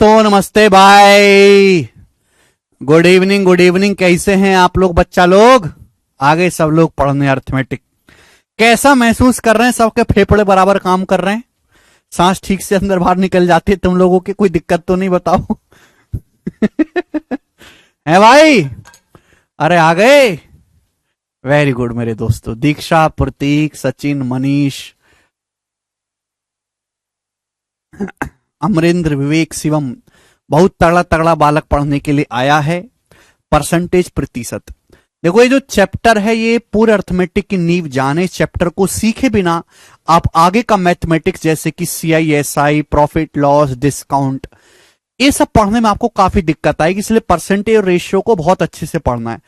दोस्तों नमस्ते भाई। Good evening. कैसे हैं आप लोग? बच्चा लोग आ गए सब लोग पढ़ने अर्थमेटिक। कैसा महसूस कर रहे हैं? सबके फेफड़े बराबर काम कर रहे हैं? सांस ठीक से अंदर बाहर निकल जाती है तुम लोगों की? कोई दिक्कत तो नहीं? बताओ। है भाई? अरे आ गए। वेरी गुड मेरे दोस्तों। दीक्षा, प्रतीक, सचिन, मनीष, अमरेंद्र, विवेक, शिवम, बहुत तगड़ा तगड़ा बालक पढ़ने के लिए आया है। परसेंटेज, प्रतिशत। देखो ये जो चैप्टर है ये पूरे अर्थमेटिक की नींव जाने। चैप्टर को सीखे बिना आप आगे का मैथमेटिक्स जैसे कि CISI, प्रॉफिट लॉस, डिस्काउंट, ये सब पढ़ने में आपको काफी दिक्कत आएगी। इसलिए परसेंटेज और रेशियो को बहुत अच्छे से पढ़ना है।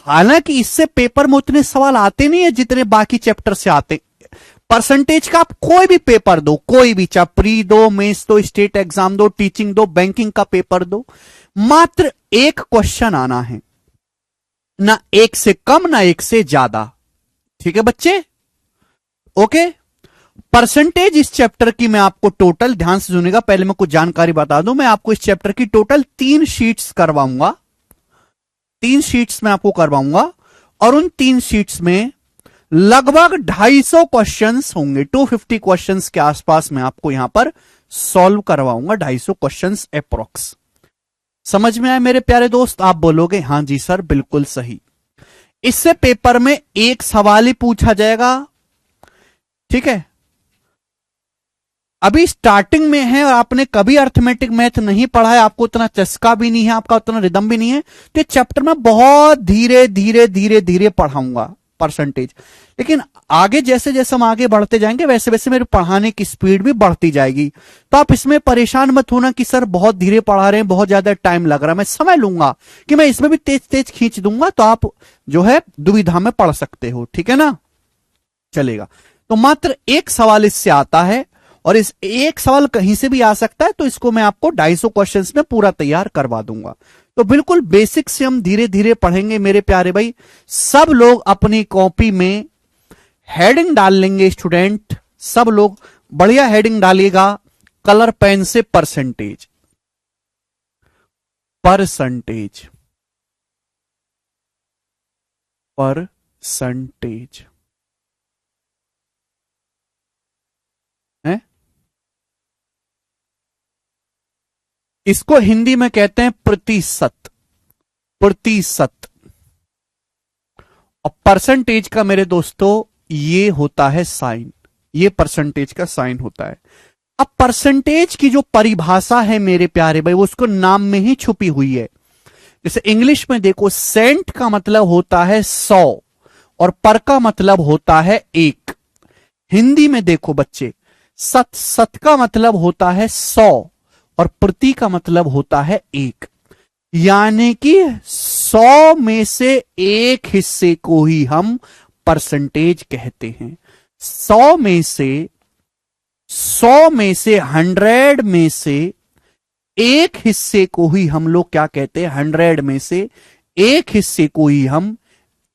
हालांकि इससे पेपर में उतने सवाल आते नहीं है जितने बाकी चैप्टर से आते। परसेंटेज का आप कोई भी पेपर दो, कोई भी, चाहे प्री दो, मेंस दो, स्टेट एग्जाम दो, टीचिंग दो, बैंकिंग का पेपर दो, मात्र एक क्वेश्चन आना है। ना एक से कम ना एक से ज्यादा। ठीक है बच्चे? ओके। परसेंटेज इस चैप्टर की मैं आपको टोटल, ध्यान से सुनिएगा, पहले मैं कुछ जानकारी बता दूं। मैं आपको इस चैप्टर की टोटल 3 शीट्स करवाऊंगा। 3 शीट्स में आपको करवाऊंगा और उन 3 शीट्स में लगभग 250 क्वेश्चंस होंगे। 250 क्वेश्चंस के आसपास मैं आपको यहां पर सॉल्व करवाऊंगा। 250 क्वेश्चंस अप्रोक्स। समझ में आए मेरे प्यारे दोस्त? आप बोलोगे हां जी सर बिल्कुल सही। इससे पेपर में एक सवाल ही पूछा जाएगा। ठीक है? अभी स्टार्टिंग में है और आपने कभी अर्थमेटिक मैथ नहीं पढ़ा है, आपको उतना चस्का भी नहीं है, आपका उतना रिदम भी नहीं है, तो चैप्टर में बहुत धीरे धीरे धीरे धीरे पढ़ाऊंगा परसेंटेज। लेकिन आगे जैसे जैसे हम आगे बढ़ते जाएंगे वैसे वैसे मेरे पढ़ाने की स्पीड भी बढ़ती जाएगी। तो आप इसमें परेशान मत होना कि सर बहुत धीरे पढ़ा रहे हैं, बहुत ज्यादा टाइम लग रहा है। मैं समझ लूंगा कि मैं इसमें भी तेज तेज खींच दूंगा, तो आप जो है दुविधा में पढ़ सकते हो। ठीक है ना? चलेगा। तो मात्र एक सवाल इससे आता है और इस एक सवाल कहीं से भी आ सकता है, तो इसको मैं आपको 250 क्वेश्चंस में पूरा तैयार करवा दूंगा। तो बिल्कुल बेसिक से हम धीरे धीरे पढ़ेंगे मेरे प्यारे भाई। सब लोग अपनी कॉपी में हेडिंग डाल लेंगे। स्टूडेंट सब लोग बढ़िया हेडिंग डालिएगा कलर पेन से। परसेंटेज, परसेंटेज, परसेंटेज है। इसको हिंदी में कहते हैं प्रतिशत। प्रतिशत। और परसेंटेज का मेरे दोस्तों ये होता है साइन। ये परसेंटेज का साइन होता है। अब परसेंटेज की जो परिभाषा है मेरे प्यारे भाई, वो उसको नाम में ही छुपी हुई है। जैसे इंग्लिश में देखो, सेंट का मतलब होता है 100 और पर का मतलब होता है 1। हिंदी में देखो बच्चे, सत, सत का मतलब होता है 100 और प्रति का मतलब होता है 1। यानी कि 100 में से एक हिस्से को ही हम परसेंटेज कहते हैं। 100 में से 100 में से 100 में से एक हिस्से को ही हम लोग क्या कहते हैं? 100 में से एक हिस्से को ही हम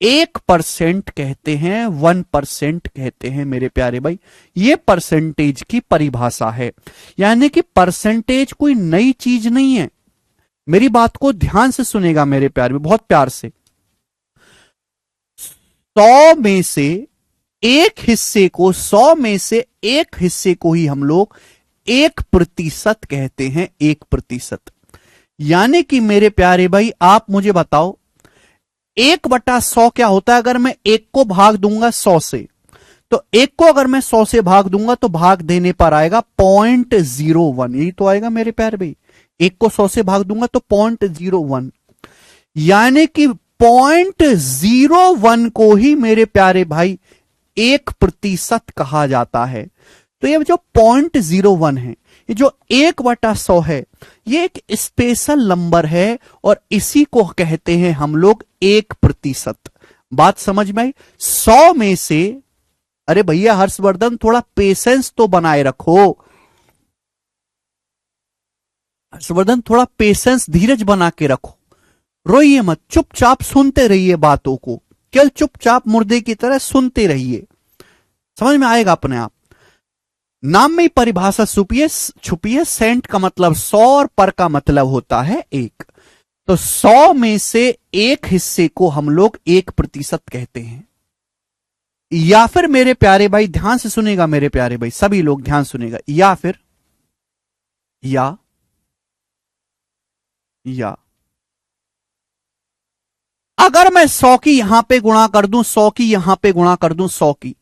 1% कहते हैं, 1% कहते हैं मेरे प्यारे भाई। ये परसेंटेज की परिभाषा है। यानी कि परसेंटेज कोई नई चीज नहीं है। मेरी बात को ध्यान से सुनेगा मेरे प्यारे, बहुत प्यार से। 100 में से एक हिस्से को, 100 में से एक हिस्से को ही हम लोग 1% कहते हैं। 1%। यानी कि मेरे प्यारे भाई आप मुझे बताओ, 1/100 क्या होता है? अगर मैं 1 को भाग दूंगा 100 से, तो 1 को अगर मैं 100 से भाग दूंगा तो भाग देने पर आएगा 0.01। यही तो आएगा मेरे प्यारे भाई। 1 को 100 से भाग दूंगा तो 0.01। यानी कि 0.01 को ही मेरे प्यारे भाई 1% कहा जाता है। तो ये जो 0.01 है, ये जो 1/100 है, ये एक स्पेशल नंबर है और इसी को कहते हैं हम लोग 1%। बात समझ में आई? 100 में से, अरे भैया हर्षवर्धन थोड़ा पेशेंस तो बनाए रखो। हर्षवर्धन थोड़ा पेशेंस, धीरज बना के रखो। रोइए मत, चुपचाप सुनते रहिए बातों को। केवल चुपचाप मुर्दे की तरह सुनते रहिए, समझ में आएगा अपने आप। नाम में ही परिभाषा छुपी है। सेंट का मतलब 100 और पर का मतलब होता है 1। तो 100 में से एक हिस्से को हम लोग 1% कहते हैं। या फिर मेरे प्यारे भाई ध्यान से सुनेगा, मेरे प्यारे भाई सभी लोग ध्यान सुनेगा, या फिर या अगर मैं 100 की यहां पे गुणा कर दूं, 100 की यहां पे गुणा कर दूं, 100 की,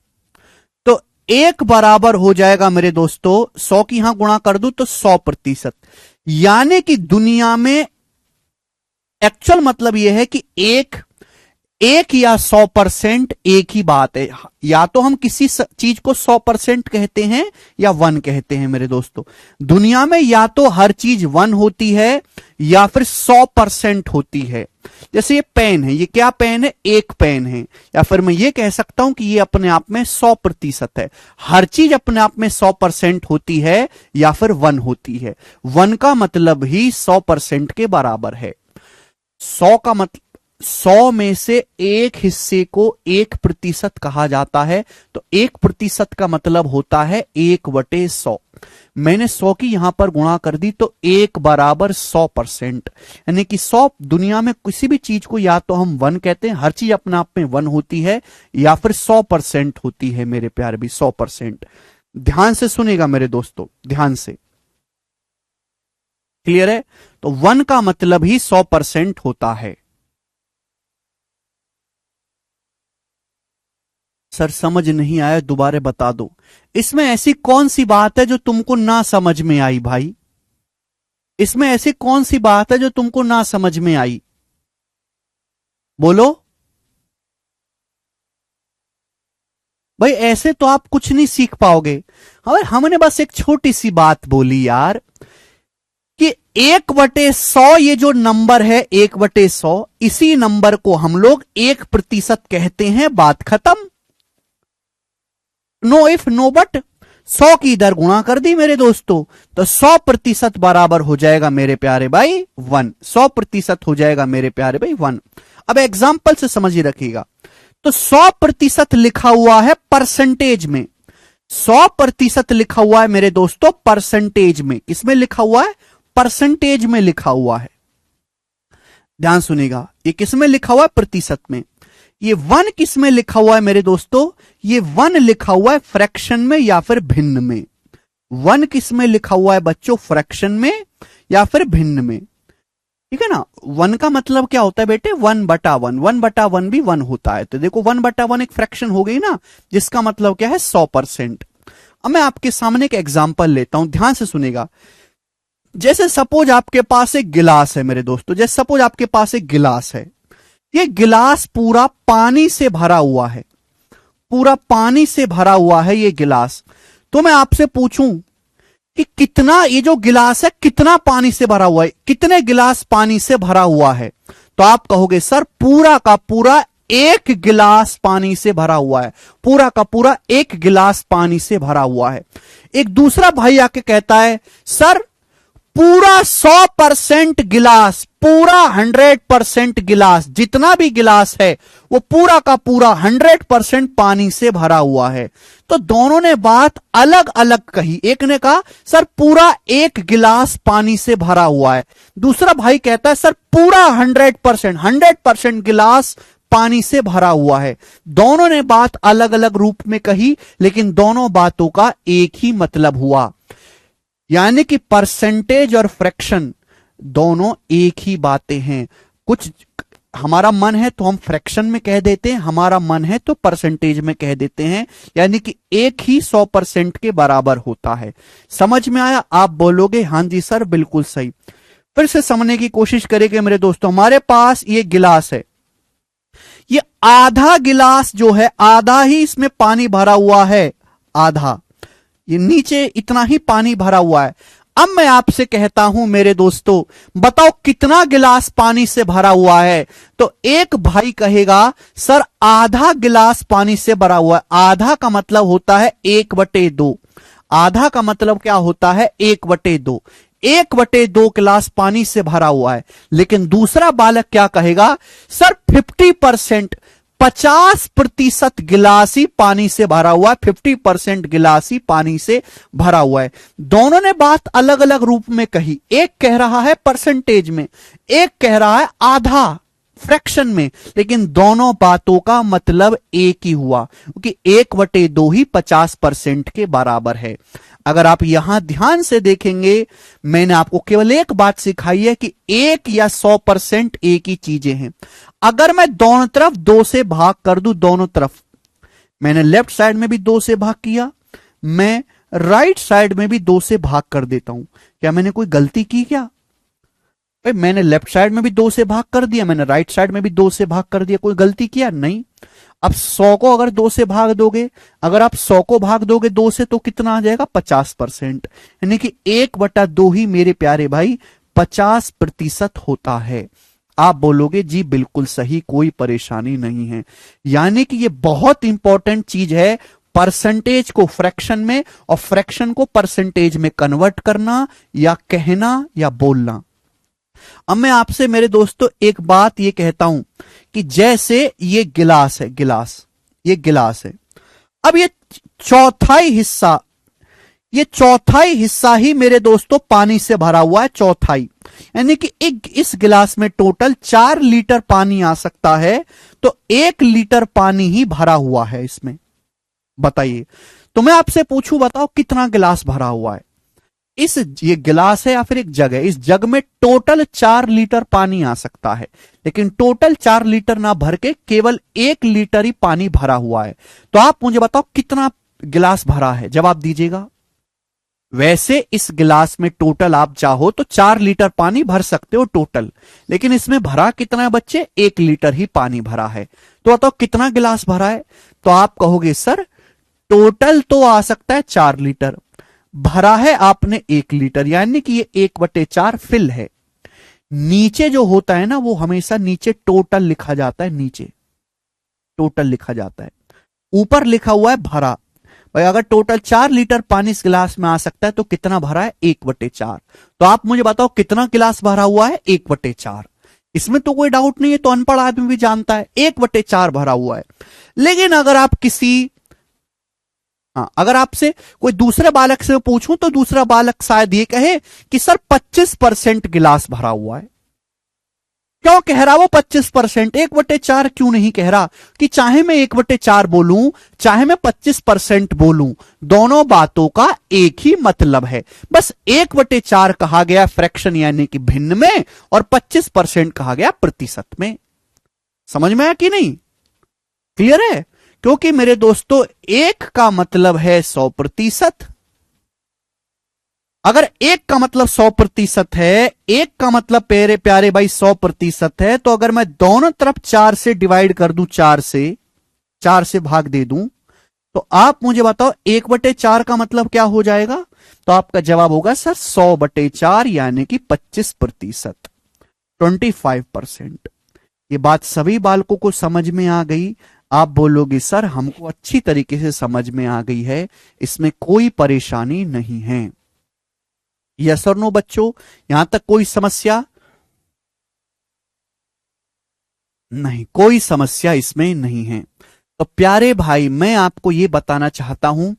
तो 1 बराबर हो जाएगा मेरे दोस्तों, 100 की यहां गुणा कर दूं तो 100%। यानी कि दुनिया में एक्चुअल मतलब यह है कि एक या 100% एक ही बात है। या तो हम किसी चीज को 100% कहते हैं या 1 कहते हैं मेरे दोस्तों। दुनिया में या तो हर चीज 1 होती है या फिर 100% होती है। जैसे ये पेन है, ये क्या पेन है? एक पेन है। या फिर मैं ये कह सकता हूं कि ये अपने आप में 100% है। हर चीज अपने आप में 100% होती है या फिर 1 होती है। 1 का मतलब ही 100% के बराबर है। 100 का मतलब 100 में से एक हिस्से को 1% कहा जाता है। तो 1% का मतलब होता है 1/100। मैंने 100 की यहां पर गुणा कर दी तो 1 बराबर 100%। यानी कि 100 दुनिया में किसी भी चीज को या तो हम 1 कहते हैं, हर चीज अपने आप में 1 होती है, या फिर 100% होती है मेरे प्यारे भी 100%। ध्यान से सुनेगा मेरे दोस्तों, ध्यान से। क्लियर है? तो 1 का मतलब ही 100% होता है। सर समझ नहीं आया, दोबारा बता दो। इसमें ऐसी कौन सी बात है जो तुमको ना समझ में आई भाई? इसमें ऐसी कौन सी बात है जो तुमको ना समझ में आई? बोलो भाई, ऐसे तो आप कुछ नहीं सीख पाओगे। हमने बस एक छोटी सी बात बोली यार कि 1/100 ये जो नंबर है 1/100, इसी नंबर को हम लोग 1% कहते हैं। बात खत्म। Know if no but. 100 की इधर गुणा कर दी मेरे दोस्तों तो 100% बराबर हो जाएगा मेरे प्यारे भाई 1। 100% हो जाएगा मेरे प्यारे भाई 1। अब एग्जाम्पल से समझिए रखिएगा। तो 100% लिखा हुआ है परसेंटेज में। 100% लिखा हुआ है मेरे दोस्तों परसेंटेज में। किसमें लिखा हुआ है? परसेंटेज में लिखा हुआ है। ध्यान सुनिएगा, ये किसमें लिखा हुआ है? प्रतिशत में। ये 1 किसमें लिखा हुआ है मेरे दोस्तों? ये 1 लिखा हुआ है फ्रैक्शन में या फिर भिन्न में। 1 किसमें लिखा हुआ है बच्चों? फ्रैक्शन में या फिर भिन्न में। ठीक है ना? 1 का मतलब क्या होता है बेटे? 1/1। 1/1 भी 1 होता है। तो देखो 1/1 एक फ्रैक्शन हो गई ना, जिसका मतलब क्या है? 100%। अब मैं आपके सामने एक एग्जाम्पल लेता हूं, ध्यान से सुनेगा। जैसे सपोज आपके पास एक गिलास है मेरे दोस्तों, जैसे सपोज आपके पास एक गिलास है। ये गिलास पूरा पानी से भरा हुआ है, पूरा पानी से भरा हुआ है ये गिलास। तो मैं आपसे पूछूं कि कितना, ये जो गिलास है कितना पानी से भरा हुआ है? कितने गिलास पानी से भरा हुआ है? तो आप कहोगे सर पूरा का पूरा 1 गिलास पानी से भरा हुआ है। पूरा का पूरा 1 गिलास पानी से भरा हुआ है। एक दूसरा भाई आके कहता है सर पूरा 100% गिलास, पूरा 100% गिलास, जितना भी गिलास है वो पूरा का पूरा 100% पानी से भरा हुआ है। तो दोनों ने बात अलग अलग कही। एक ने कहा सर पूरा 1 गिलास पानी से भरा हुआ है। दूसरा भाई कहता है सर पूरा 100% गिलास पानी से भरा हुआ है। दोनों ने बात अलग अलग रूप में कही, लेकिन दोनों बातों का एक ही मतलब हुआ। यानी कि परसेंटेज और फ्रैक्शन दोनों एक ही बातें हैं। कुछ हमारा मन है तो हम फ्रैक्शन में कह देते हैं, हमारा मन है तो परसेंटेज में कह देते हैं। यानी कि एक ही 100% के बराबर होता है। समझ में आया? आप बोलोगे हां जी सर बिल्कुल सही। फिर से समझने की कोशिश करेंगे मेरे दोस्तों। हमारे पास ये गिलास है, ये आधा गिलास जो है, आधा ही इसमें पानी भरा हुआ है, आधा, ये नीचे इतना ही पानी भरा हुआ है। अब मैं आपसे कहता हूं मेरे दोस्तों, बताओ कितना गिलास पानी से भरा हुआ है? तो एक भाई कहेगा सर आधा गिलास पानी से भरा हुआ है। आधा का मतलब होता है 1/2। आधा का मतलब क्या होता है? 1/2। 1/2 गिलास पानी से भरा हुआ है। लेकिन दूसरा बालक क्या कहेगा? सर 50%, 50% गिलास ही पानी से भरा हुआ है, 50% गिलास ही पानी से भरा हुआ है। दोनों ने बात अलग अलग रूप में कही, एक कह रहा है परसेंटेज में, एक कह रहा है आधा फ्रैक्शन में, लेकिन दोनों बातों का मतलब एक ही हुआ, क्योंकि 1/2 ही 50% के बराबर है। अगर आप यहां ध्यान से देखेंगे, मैंने आपको केवल एक बात सिखाई है कि 1 या 100% एक ही चीजें हैं। अगर मैं दोनों तरफ 2 से भाग कर दूं, दोनों तरफ, मैंने लेफ्ट साइड में भी 2 से भाग किया, मैं राइट साइड में भी 2 से भाग कर देता हूं, क्या मैंने कोई गलती की क्या? भाई मैंने लेफ्ट साइड में भी 2 से भाग कर दिया, मैंने राइट साइड में भी 2 से भाग कर दिया, कोई गलती किया? नहीं। अब 100 को अगर 2 से भाग दोगे, अगर आप 100 को भाग दोगे 2 से, तो कितना आ जाएगा? 50%। यानी कि 1/2 ही मेरे प्यारे भाई 50% होता है। आप बोलोगे जी बिल्कुल सही, कोई परेशानी नहीं है। यानी कि ये बहुत इंपॉर्टेंट चीज है, परसेंटेज को फ्रैक्शन में और फ्रैक्शन को परसेंटेज में कन्वर्ट करना, या कहना या बोलना। अब मैं आपसे मेरे दोस्तों एक बात ये कहता हूं कि जैसे ये गिलास है, गिलास, ये गिलास है, अब ये चौथाई हिस्सा, ये चौथाई हिस्सा ही मेरे दोस्तों पानी से भरा हुआ है, चौथाई। यानी कि इस गिलास में टोटल 4 लीटर पानी आ सकता है, तो 1 लीटर पानी ही भरा हुआ है इसमें। बताइए, तो मैं आपसे पूछूं, बताओ कितना गिलास भरा हुआ है? ये गिलास है या फिर एक जग है, इस जग में टोटल 4 लीटर पानी आ सकता है, लेकिन टोटल 4 लीटर ना भर के केवल 1 लीटर ही पानी भरा हुआ है। तो आप मुझे बताओ कितना गिलास भरा है, जवाब दीजिएगा। वैसे इस गिलास में टोटल आप चाहो तो 4 लीटर पानी भर सकते हो टोटल, लेकिन इसमें भरा कितना है बच्चे? 1 लीटर ही पानी भरा है। तो बताओ कितना गिलास भरा है? तो आप कहोगे सर टोटल तो आ सकता है 4 लीटर, भरा है आपने 1 लीटर, यानी कि ये 1/4 फिल है। नीचे जो होता है ना, वो हमेशा नीचे टोटल लिखा जाता है, नीचे टोटल लिखा जाता है, ऊपर लिखा हुआ है भरा। भाई अगर टोटल 4 लीटर पानी इस गिलास में आ सकता है, तो कितना भरा है? 1/4। तो आप मुझे बताओ कितना गिलास भरा हुआ है? 1/4। इसमें तो कोई डाउट नहीं है, तो अनपढ़ आदमी भी जानता है 1/4 भरा हुआ है। लेकिन अगर आप अगर आपसे कोई दूसरे बालक से पूछूं, तो दूसरा बालक शायद ये कहे कि सर 25% गिलास भरा हुआ है। क्यों कह रहा वो 25%? 1/4 क्यों नहीं कह रहा? कि चाहे मैं 1/4 बोलूं, चाहे मैं 25% बोलूं, दोनों बातों का एक ही मतलब है। बस 1/4 कहा गया फ्रैक्शन यानी कि भिन्न में, और 25% कहा गया प्रतिशत में। समझ में आया कि नहीं? क्लियर है? क्योंकि मेरे दोस्तों 1 का मतलब है 100%। अगर 1 का मतलब 100% है, 1 का मतलब प्यारे प्यारे भाई 100% है, तो अगर मैं दोनों तरफ 4 से डिवाइड कर दूं, 4 से भाग दे दूं, तो आप मुझे बताओ 1/4 का मतलब क्या हो जाएगा? तो आपका जवाब होगा सर 100/4 यानी कि 25%, 25%। ये बात सभी बालकों को समझ में आ गई? आप बोलोगे सर हमको अच्छी तरीके से समझ में आ गई है, इसमें कोई परेशानी नहीं है। यस और नो बच्चों, यहां तक कोई समस्या नहीं? कोई समस्या इसमें नहीं है। तो प्यारे भाई मैं आपको यह बताना चाहता हूं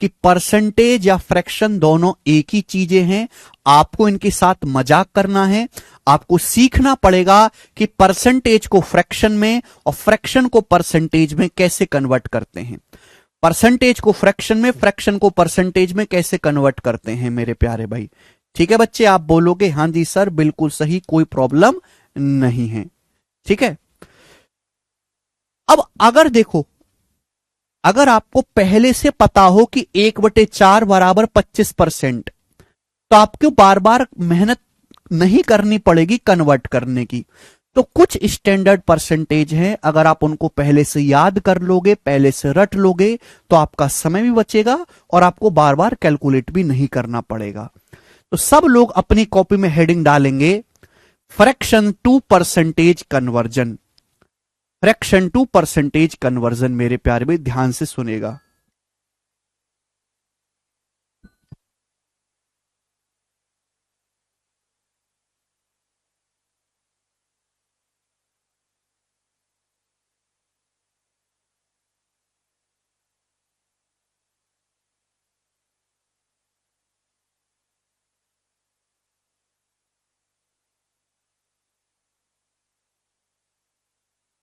कि परसेंटेज या फ्रैक्शन दोनों एक ही चीजें हैं। आपको इनके साथ मजाक करना है, आपको सीखना पड़ेगा कि परसेंटेज को फ्रैक्शन में और फ्रैक्शन को परसेंटेज में कैसे कन्वर्ट करते हैं, परसेंटेज को फ्रैक्शन में, फ्रैक्शन को परसेंटेज में कैसे कन्वर्ट करते हैं मेरे प्यारे भाई। ठीक है बच्चे? आप बोलोगे हां जी सर बिल्कुल सही, कोई प्रॉब्लम नहीं है। ठीक है? अब अगर देखो, अगर आपको पहले से पता हो कि 1/4 बराबर 25%, तो आपको बार बार मेहनत नहीं करनी पड़ेगी कन्वर्ट करने की। तो कुछ स्टैंडर्ड परसेंटेज हैं, अगर आप उनको पहले से याद कर लोगे, पहले से रट लोगे, तो आपका समय भी बचेगा और आपको बार बार कैलकुलेट भी नहीं करना पड़ेगा। तो सब लोग अपनी कॉपी में हेडिंग डालेंगे fraction to percentage conversion, fraction to percentage conversion. मेरे प्यारे भाई ध्यान से सुनेगा।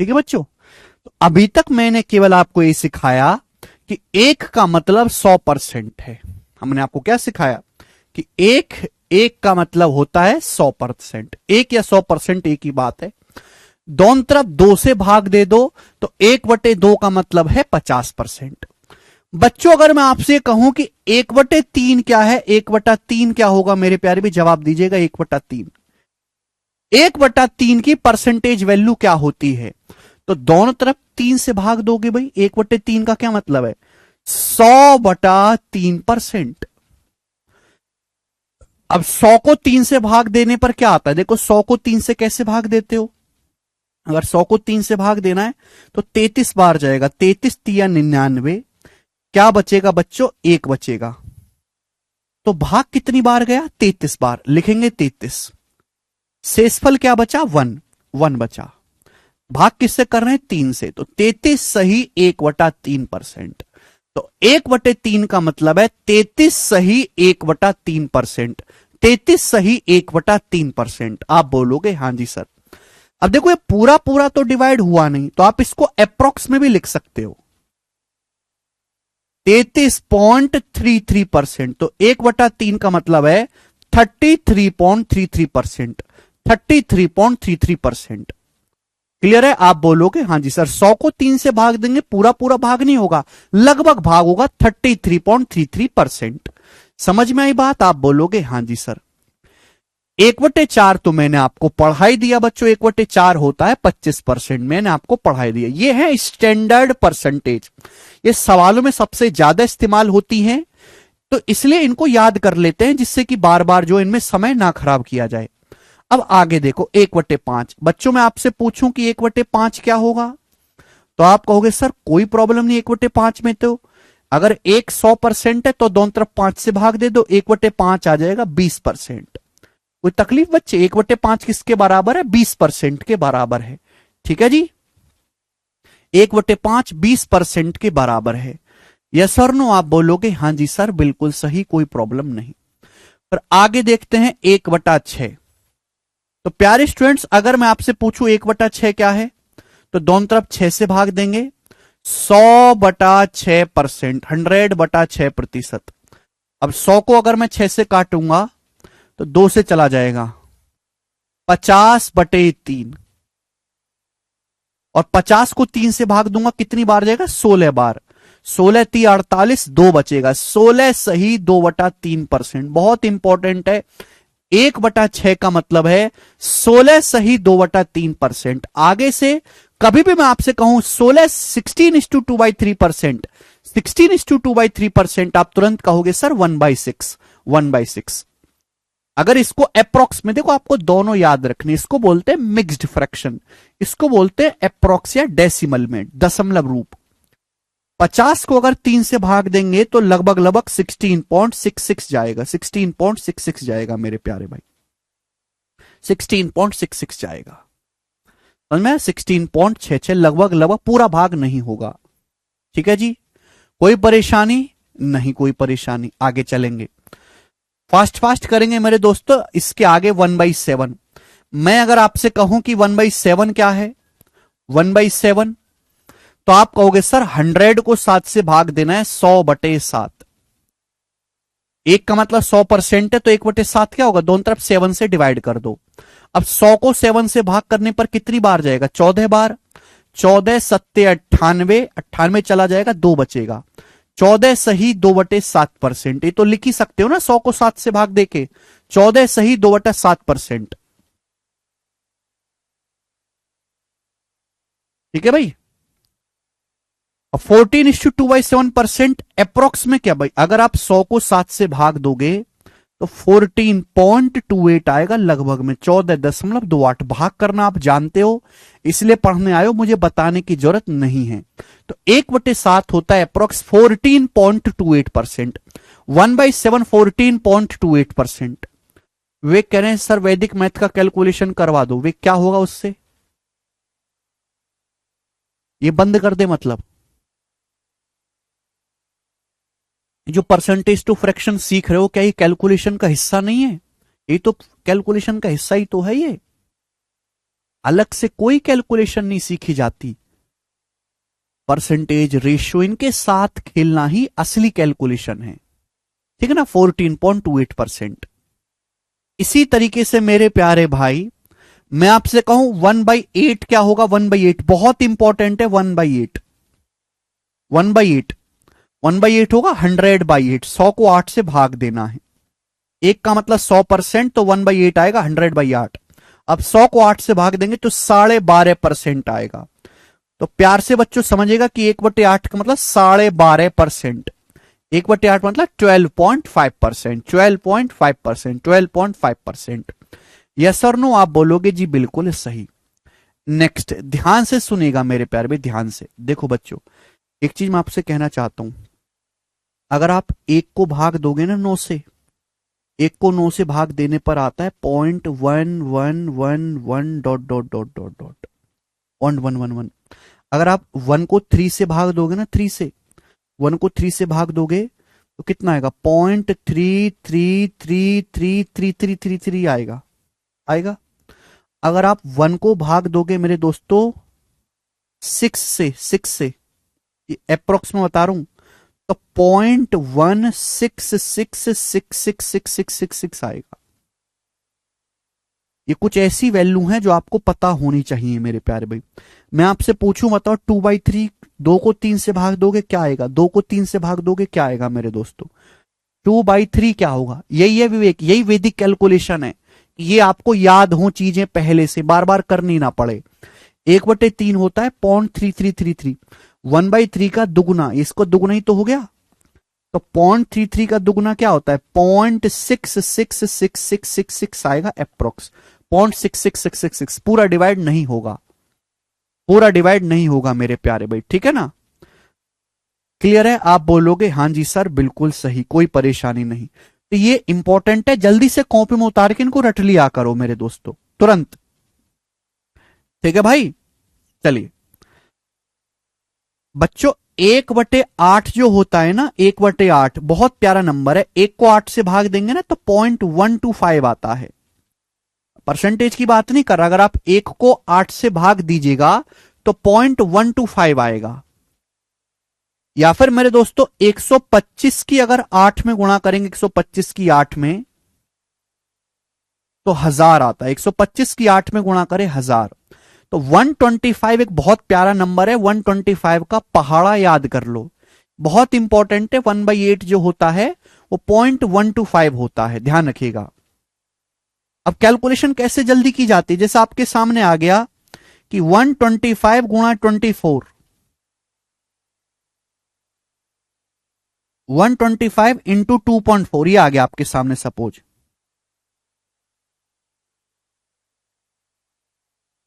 ठीक है बच्चों। तो अभी तक मैंने केवल आपको ये सिखाया कि एक का मतलब 100% है। हमने आपको क्या सिखाया कि एक एक का मतलब होता है 100%। एक या 100% एक ही बात है। दोनों तरफ 2 से भाग दे दो तो 1/2 का मतलब है 50%। बच्चों अगर मैं आपसे कहूं कि 1/3 क्या है, 1/3 क्या होगा मेरे प्यारे भी जवाब दीजिएगा। 1/3 1/3 की परसेंटेज वैल्यू क्या होती है? तो दोनों तरफ 3 से भाग दोगे भाई। 1/3 का क्या मतलब है? 100/3%। अब 100 को 3 से भाग देने पर क्या आता है? देखो 100 को 3 से कैसे भाग देते हो? अगर 100 को 3 से भाग देना है तो 33 बार जाएगा। 33 तिया 99। क्या बचेगा बच्चों? 1 बचेगा। तो भाग कितनी बार गया? 33 बार। लिखेंगे 33। शेषफल क्या बचा? 1। 1 बचा। भाग किससे कर रहे हैं? 3 से। तो 33 सही 1/3%। तो 1/3 का मतलब है 33 सही 1/3%। 33 सही 1/3%। आप बोलोगे हाँ जी सर। अब देखो ये पूरा पूरा तो डिवाइड हुआ नहीं, तो आप इसको अप्रोक्स में भी लिख सकते हो। 33.33%। तो 1/3 का मतलब है 33.33%। 33.33%। क्लियर है? आप बोलोगे हाँ जी सर। 100 को 3 से भाग देंगे, पूरा पूरा भाग नहीं होगा, लगभग भाग होगा 33.33%। समझ में आई बात? आप बोलोगे हाँ जी सर। 1/4 तो मैंने आपको पढ़ा ही दिया बच्चों। 1/4 होता है 25%। मैंने आपको पढ़ाई दिया। ये है स्टैंडर्ड परसेंटेज। ये सवालों में सबसे ज्यादा इस्तेमाल होती हैं, तो इसलिए इनको याद कर लेते हैं जिससे कि बार बार जो इनमें समय ना खराब किया जाए। अब आगे देखो 1/5। बच्चों मैं आपसे पूछूं कि 1/5 क्या होगा, तो आप कहोगे सर कोई प्रॉब्लम नहीं 1/5 में। तो अगर 100% है तो दोनों तरफ 5 से भाग दे दो, 1/5 आ जाएगा 20%। कोई तकलीफ बच्चे? 1/5 किसके बराबर है? 20% के बराबर है। ठीक है जी। 1/5 20% के बराबर है। यस और नो? आप बोलोगे हाँ जी सर बिल्कुल सही, कोई प्रॉब्लम नहीं। पर आगे देखते हैं 1/6। तो प्यारे स्टूडेंट्स अगर मैं आपसे पूछूं 1/6 क्या है, तो दोनों तरफ 6 से भाग देंगे। 100/6%। 100/6%। अब 100 को अगर मैं 6 से काटूंगा तो 2 से चला जाएगा। 50/3। और 50 को 3 से भाग दूंगा, कितनी बार जाएगा? 16 बार। 16 × 3 = 48। 2 बचेगा। 16 सही 2/3%। बहुत इंपॉर्टेंट है। 1/6 का मतलब है 16 सही 2/3%। आगे से कभी भी मैं आपसे कहूं 16:2/3%, 16:2/3%, आप तुरंत कहोगे सर 1/6। 1/6। अगर इसको अप्रोक्स में, देखो आपको दोनों याद रखने, इसको बोलते हैं मिक्स्ड फ्रैक्शन, इसको बोलते हैं अप्रोक्स या डेसिमल में, दशमलव रूप। 50 को अगर 3 से भाग देंगे तो लगभग लगभग 16.66 जाएगा। 16.66 जाएगा मेरे प्यारे भाई। 16.66 जाएगा। समझ में? 16.66 लगभग लगभग पूरा भाग नहीं होगा। ठीक है जी। कोई परेशानी नहीं? कोई परेशानी। आगे चलेंगे, फास्ट फास्ट करेंगे मेरे दोस्तों। इसके आगे 1/7। मैं अगर आपसे कहूं कि 1/7 क्या है, 1/7, तो आप कहोगे सर 100 को 7 से भाग देना है। 100/7। एक का मतलब 100% है, तो 1/7 क्या होगा? दोनों तरफ 7 से डिवाइड कर दो। अब 100 को 7 से भाग करने पर कितनी बार जाएगा? 14 बार। 14 × 7 = 98। 98 चला जाएगा, 2 बचेगा। 14 सही 2/7%। ये तो लिख ही सकते हो ना, 100 को 7 से भाग देके। 14 सही 2/7%। ठीक है भाई। 14:2/7% अप्रोक्स में क्या भाई? अगर आप 100 को 7 से भाग दोगे तो 14.28 आएगा लगभग में। 14.28 भाग करना आप जानते हो, इसलिए पढ़ने आए हो, मुझे बताने की जरूरत नहीं है। तो 1/7 होता है अप्रोक्स 14.28%। 1/7 14.28%। वे कह रहे हैं सर वैदिक मैथ का कैलकुलेशन करवा दो। वे क्या होगा उससे? ये बंद कर दे मतलब? जो परसेंटेज टू फ्रैक्शन सीख रहे हो, क्या ये कैलकुलेशन का हिस्सा नहीं है? ये तो कैलकुलेशन का हिस्सा ही तो है ये। अलग से कोई कैलकुलेशन नहीं सीखी जाती। परसेंटेज, रेशियो, इनके साथ खेलना ही असली कैलकुलेशन है, ठीक है ना। 14.28%। इसी तरीके से मेरे प्यारे भाई, मैं आपसे कहूं 1/8 क्या होगा? 1/8 बहुत इंपॉर्टेंट है। 1/8, 1/8, 1/8 होगा 100/8। 100 को 8 से भाग देना है। एक का मतलब 100%, तो 1/8 आएगा 100/8। अब 100 को 8 से भाग देंगे तो 12.5% आएगा। तो प्यार से बच्चों समझेगा कि 1/8 का मतलब 12.5%। 1/8 मतलब 12.5%, 12.5%, 12.5%। यस और नो आप बोलोगे जी बिल्कुल सही। नेक्स्ट, ध्यान से सुनेगा मेरे प्यारे भाई, ध्यान से देखो बच्चों। एक चीज मैं आपसे कहना चाहता हूं, अगर आप एक को भाग दोगे ना 9 से, एक को 9 से भाग देने पर आता है 0.1111 dot dot dot dot dot 0.111। अगर आप 1 को 3 से भाग दोगे ना, 3 से, 1 को 3 से भाग दोगे तो कितना आएगा? 0.33333333 आएगा, आएगा। अगर आप 1 को भाग दोगे मेरे दोस्तों 6 से, 6 से, अप्रोक्स में बता रहा हूं, तो 0.16666666 आएगा। ये कुछ ऐसी वैल्यू हैं जो आपको पता होनी चाहिए मेरे प्यारे भाई। मैं आपसे पूछूं, बताओ 2/3, 2 को 3 से भाग दोगे क्या आएगा? 2 को 3 से भाग दोगे क्या आएगा मेरे दोस्तों? 2/3 क्या होगा? यही है विवेक, यही वैदिक कैलकुलेशन है। ये आपको याद हो चीजें पहले से, बार बार करनी ना पड़े। 1/3 होता है 0.3333। 1/3 का दुगुना, इसको दुगुना ही तो हो गया। तो 0.33 का दुगुना क्या होता है? 0.666666 आएगा अप्रोक्स। 0.66666 पूरा डिवाइड नहीं होगा, पूरा डिवाइड नहीं होगा मेरे प्यारे भाई, ठीक है ना। क्लियर है? आप बोलोगे हाँ जी सर बिल्कुल सही, कोई परेशानी नहीं। तो ये इंपॉर्टेंट है, जल्दी से कॉपी में उतार के इनको रट लिया करो मेरे दोस्तों, तुरंत। ठीक है भाई, चलिए बच्चों, 1/8 जो होता है ना, 1/8 बहुत प्यारा नंबर है। 1 को 8 से भाग देंगे ना तो 0.125 आता है। परसेंटेज की बात नहीं कर रहा, अगर आप 1 को 8 से भाग दीजिएगा तो 0.125 आएगा। या फिर मेरे दोस्तों 125 की अगर 8 में गुणा करेंगे, 125 की 8 में तो 1000 आता है। 125 की 8 में गुणा करें 1000, तो 125 एक बहुत प्यारा नंबर है। 125 का पहाड़ा याद कर लो, बहुत इंपॉर्टेंट है। 1/8 जो होता है वो 0.125 होता है, ध्यान रखिएगा। अब कैलकुलेशन कैसे जल्दी की जाती है, जैसे आपके सामने आ गया कि 125 गुणा 24, 125 इंटू 2.4, ये आ गया आपके सामने। सपोज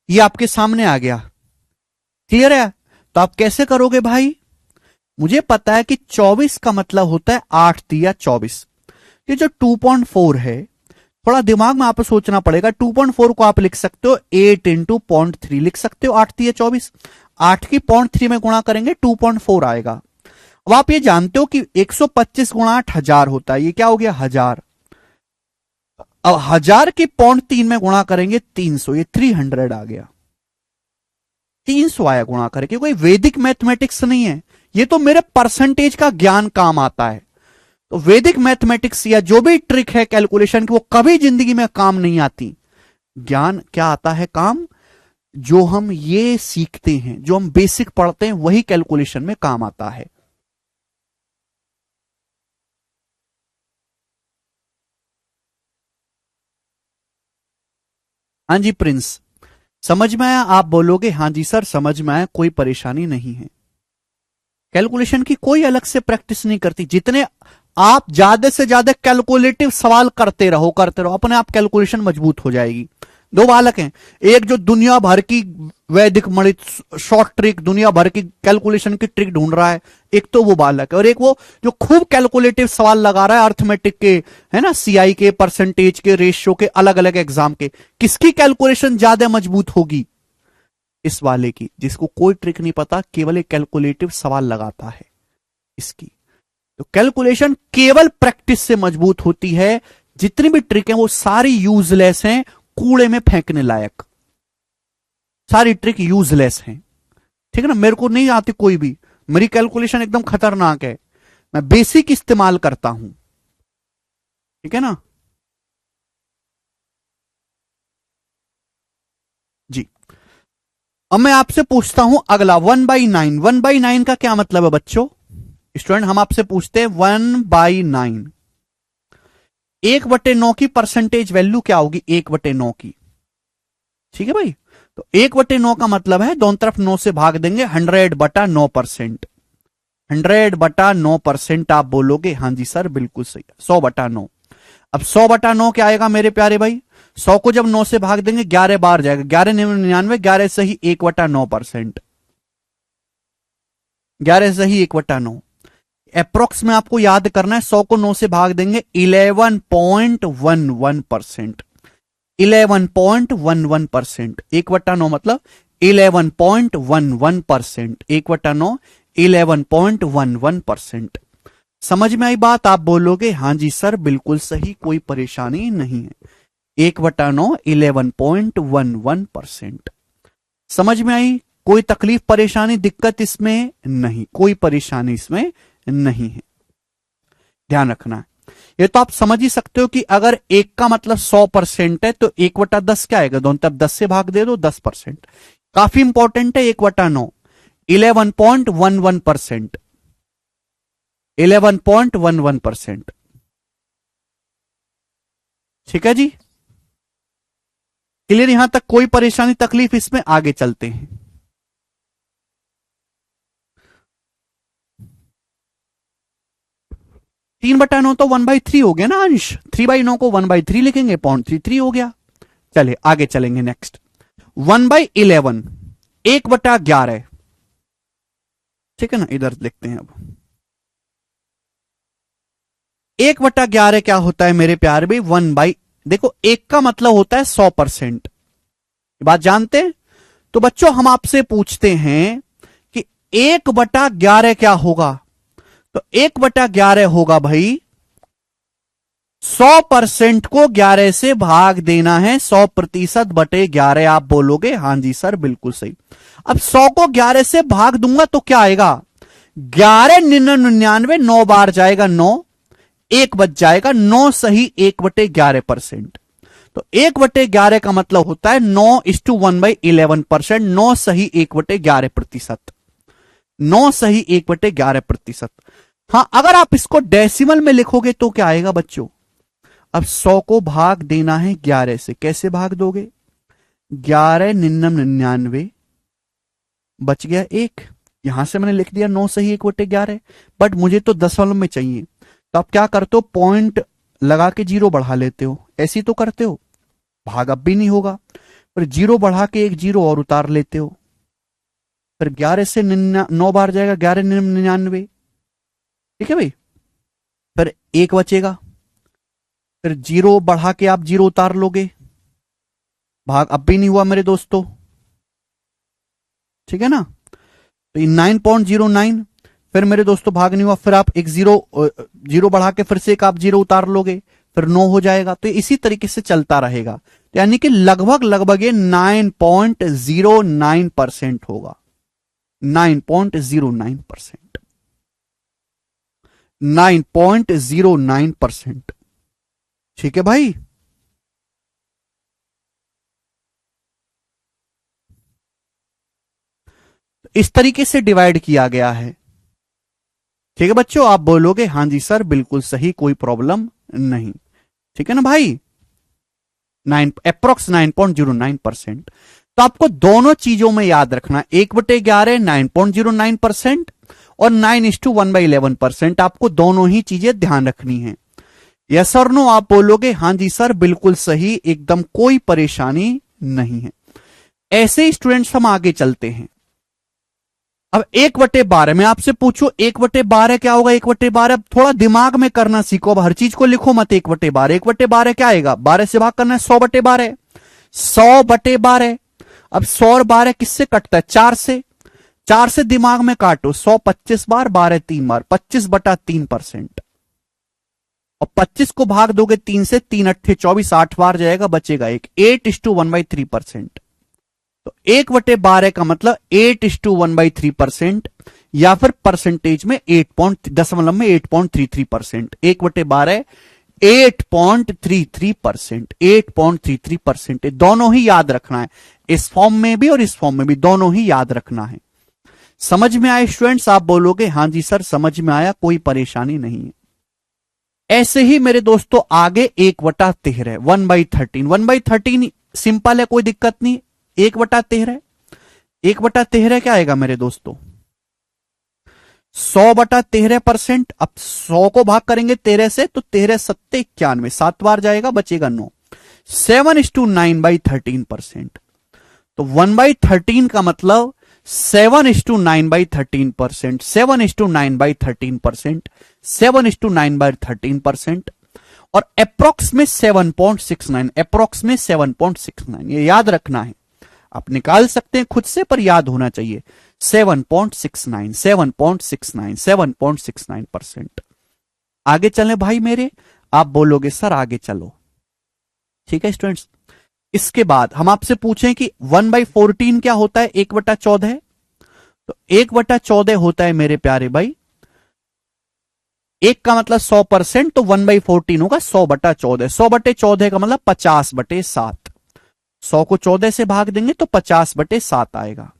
ये आपके सामने आ गया, क्लियर है? तो आप कैसे करोगे भाई? मुझे पता है कि 24 का मतलब होता है 8 दिया 24। ये जो 2.4 है, थोड़ा दिमाग में आपको सोचना पड़ेगा। 2.4 को आप लिख सकते हो 8 इंटू 0.3 लिख सकते हो। 8 दिया 24, 8 की 0.3 में गुणा करेंगे 2.4 आएगा। अब आप ये जानते हो कि 125 गुणा 8 1000 होता है, ये क्या हो गया 1000। अब 1000 की 0.3 में गुणा करेंगे 300, ये 300 आ गया। 300 आया गुणा करके। कोई वैदिक मैथमेटिक्स नहीं है, ये तो मेरे परसेंटेज का ज्ञान काम आता है। तो वैदिक मैथमेटिक्स या जो भी ट्रिक है कैलकुलेशन की, वो कभी जिंदगी में काम नहीं आती। ज्ञान क्या आता है काम? जो हम ये सीखते हैं, जो हम बेसिक पढ़ते हैं, वही कैलकुलेशन में काम आता है। हाँ जी प्रिंस, समझ में आया? आप बोलोगे हाँ जी सर समझ में आया, कोई परेशानी नहीं है। कैलकुलेशन की कोई अलग से प्रैक्टिस नहीं करती। जितने आप ज्यादा से ज्यादा कैलकुलेटिव सवाल करते रहो, करते रहो, अपने आप कैलकुलेशन मजबूत हो जाएगी। दो बालक हैं, एक जो दुनिया भर की वैदिक मणित शॉर्ट ट्रिक, दुनिया भर की कैलकुलेशन की ट्रिक ढूंढ रहा है, एक तो वो बालक है, और एक वो जो खूब कैलकुलेटिव सवाल लगा रहा है अर्थमेटिक के, है ना, सीआई के, परसेंटेज के, रेशियो के, अलग अलग एग्जाम के। किसकी कैलकुलेशन ज्यादा मजबूत होगी? इस वाले की, जिसको कोई ट्रिक नहीं पता, केवल एक कैलकुलेटिव सवाल लगाता है इसकी। तो कैलकुलेशन केवल प्रैक्टिस से मजबूत होती है। जितनी भी ट्रिक है वो सारी यूजलेस हैं, कूड़े में फेंकने लायक। सारी ट्रिक यूजलेस हैं। ठीक है ना, मेरे को नहीं आती कोई भी, मेरी कैलकुलेशन एकदम खतरनाक है, मैं बेसिक इस्तेमाल करता हूं। ठीक है ना जी। अब मैं आपसे पूछता हूं अगला 1/9। 1/9 का क्या मतलब है बच्चों? स्टूडेंट हम आपसे पूछते हैं 1/9, 1/9 की परसेंटेज वैल्यू क्या होगी? 1/9 की। ठीक है भाई, तो 1/9 का मतलब है दोनों तरफ 9 से भाग देंगे, 100/9%। 100/9% आप बोलोगे हाँ जी सर बिल्कुल सही है, 100/9। अब 100/9 क्या आएगा मेरे प्यारे भाई? 100 को जब 9 से भाग देंगे 11 बार जाएगा, 11×99, 11 से ही 1/9%, 11 से ही 1/9। अप्रोक्स में आपको याद करना है, 100 को 9 से भाग देंगे 11.11%, 11.11%, 1/9 मतलब 11.11%, 1/9 11.11%। समझ में आई बात? आप बोलोगे हाँ जी सर बिल्कुल सही, कोई परेशानी नहीं है। 1/9 11.11%। समझ में आई? कोई तकलीफ परेशानी दिक्कत इसमें नहीं, कोई परेशानी इसमें नहीं है, ध्यान रखना है। ये तो आप समझ ही सकते हो कि अगर एक का मतलब 100% है तो 1/10 क्या आएगा? दोनों तरफ 10 से भाग दे दो, 10%। काफी इंपॉर्टेंट है 1/9, 11.11%, 11.11%। ठीक है जी, क्लियर यहां तक? कोई परेशानी तकलीफ इसमें? आगे चलते हैं। 3/9 तो 1/3 हो गया ना अंश, 3/9 को 1/3 लिखेंगे, 0.33 हो गया। चलिए आगे चलेंगे नेक्स्ट। 1/11, 1/11। ठीक है ना, इधर लिखते हैं अब। 1/11 क्या होता है मेरे प्यार भी? देखो एक का मतलब होता है 100%, बात जानते हैं? तो बच्चों हम आपसे पूछते हैं कि 1/11 क्या होगा? तो 1/11 होगा भाई 100% को 11 से भाग देना है, 100%/11। आप बोलोगे हाँ जी सर बिल्कुल सही। अब 100 को 11 से भाग दूंगा तो क्या आएगा? 11×99, 9 बार जाएगा, 9 एक बच जाएगा, 9 सही 1/11%। तो 1/11 का मतलब होता है 9:1/11%, 9 सही 1/11%, 9 सही 1/11%। हाँ, अगर आप इसको डेसिमल में लिखोगे तो क्या आएगा बच्चों? अब 100 को भाग देना है 11 से, कैसे भाग दोगे? 11×99 बच गया 1, यहां से मैंने लिख दिया 9 सही 1/11, बट मुझे तो दशमलव में चाहिए। तो आप क्या करते हो? पॉइंट लगा के 0 बढ़ा लेते हो, ऐसी तो करते हो, भाग अब भी नहीं होगा, फिर 0 बढ़ा के एक 0 और उतार लेते हो, फिर 11 से 9 बार जाएगा, 11×99। ठीक है भाई, फिर 1 बचेगा, फिर 0 बढ़ा के आप 0 उतार लोगे, भाग अब भी नहीं हुआ मेरे दोस्तों। ठीक है ना, तो 9.09, फिर मेरे दोस्तों भाग नहीं हुआ, फिर आप एक 0 बढ़ा के फिर से एक आप 0 उतार लोगे, फिर 9 हो जाएगा। तो इसी तरीके से चलता रहेगा, तो यानी कि लगभग ये 9.09% होगा, 9.09%, 9.09%। ठीक है भाई, इस तरीके से डिवाइड किया गया है। ठीक है बच्चों, आप बोलोगे हाँ जी सर बिल्कुल सही, कोई प्रॉब्लम नहीं। ठीक है ना भाई, 9.09%। तो आपको दोनों चीजों में याद रखना, 1/11 9.09% और 9:1/11%, आपको दोनों ही चीजें ध्यान रखनी है। यस और नो? आप बोलोगे हाँ जी सर बिल्कुल सही, एकदम कोई परेशानी नहीं है। ऐसे ही स्टूडेंट्स हम आगे चलते हैं। अब 1/12 मैं आपसे पूछूं 1/12 क्या होगा? 1/12 अब थोड़ा दिमाग में करना सीखो, अब हर चीज को लिखो मत। 1/12, 1/12 क्या आएगा? 12 से भाग करना है, 100/12, 100/12। अब 100 और 12 किससे कटता है? 4 से, 4 से दिमाग में काटो, 100 25 बार, 12 3 बार, 25/3%। और 25 को भाग दोगे 3 से, 3 8 24, 8 बार जाएगा, बचेगा एक, 8:1/3%। तो 1/12 का मतलब 8:1/3%, या फिर परसेंटेज में 8.33%। 1/12 8.33%, 8.33%। दोनों ही याद रखना है, इस फॉर्म में भी और इस फॉर्म में भी, दोनों ही याद रखना है। समझ में आए स्टूडेंट्स? आप बोलोगे हां जी सर समझ में आया, कोई परेशानी नहीं है। ऐसे ही मेरे दोस्तों आगे 1/13, 1/13, 1/13 सिंपल है, कोई दिक्कत नहीं। 1/13, 1/13 क्या आएगा मेरे दोस्तों? 100/13%। अब 100 को भाग करेंगे 13 से, तो 13 सत्ते 91, 7 बार जाएगा, बचेगा 9। 7:9/13%। तो 1/13 का मतलब 7:9/13%, 7:9/13%, 7:9/13%, और अप्रोक्स में 7.69, अप्रोक्स में 7.69, ये याद रखना है। आप निकाल सकते हैं खुद से, पर याद होना चाहिए। 7.69, 7.69, 7.69%। आगे चलें भाई मेरे, आप बोलोगे सर आगे चलो, ठीक है स्टूडेंट्स। इसके बाद हम आपसे पूछें कि 1/14 क्या होता है? 1/14। तो 1/14 होता है मेरे प्यारे भाई, एक का मतलब 100%, तो 1/14 होगा 100/14। 100/14 का मतलब 50/7। 100 को 14 से भाग देंगे तो 50/7 आएगा।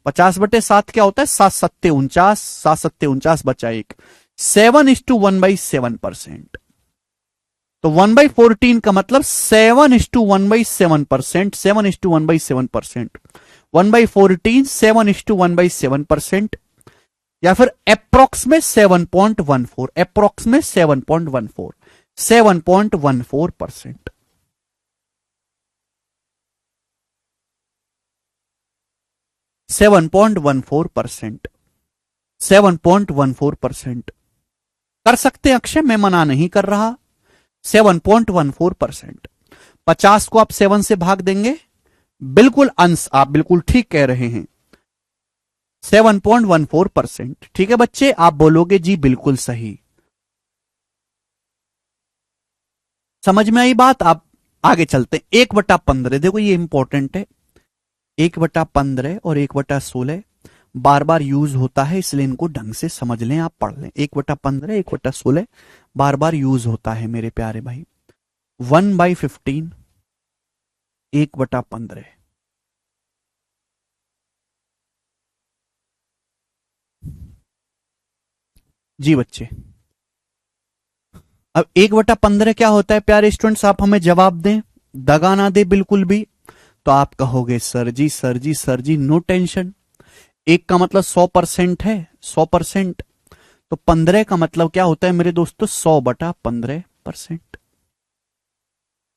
50/7 क्या होता है? 7 सत्ते 49, 7 सत्ते 49 बचा एक, 7:1/7%। तो 1/14 का मतलब 7:1/7%, 7:1/7%। 1/14 7:1/7%, या फिर अप्रोक्स में 7.14, अप्रोक्स में 7.14, 7.14%। 7.14%, 7.14%। कर सकते अक्षय, मैं मना नहीं कर रहा। 7.14%। 50 को आप 7 से भाग देंगे, बिल्कुल अंश, आप बिल्कुल ठीक कह रहे हैं, 7.14%। ठीक है बच्चे, आप बोलोगे जी बिल्कुल सही। समझ में आई बात? आप आगे चलते हैं। 1/15, देखो ये इंपॉर्टेंट है। 1/15 और 1/16 बार बार यूज होता है, इसलिए इनको ढंग से समझ लें, आप पढ़ लें। 1/15, 1/16 बार बार यूज होता है मेरे प्यारे भाई। 1/15, 1/15। जी बच्चे, अब 1/15 क्या होता है प्यारे स्टूडेंट्स? आप हमें जवाब दें, दगा ना दे बिल्कुल भी। तो आप कहोगे सर जी सर जी सर जी नो टेंशन, एक का मतलब 100% है, 100%। तो 15 का मतलब क्या होता है मेरे दोस्तों? 100/15%।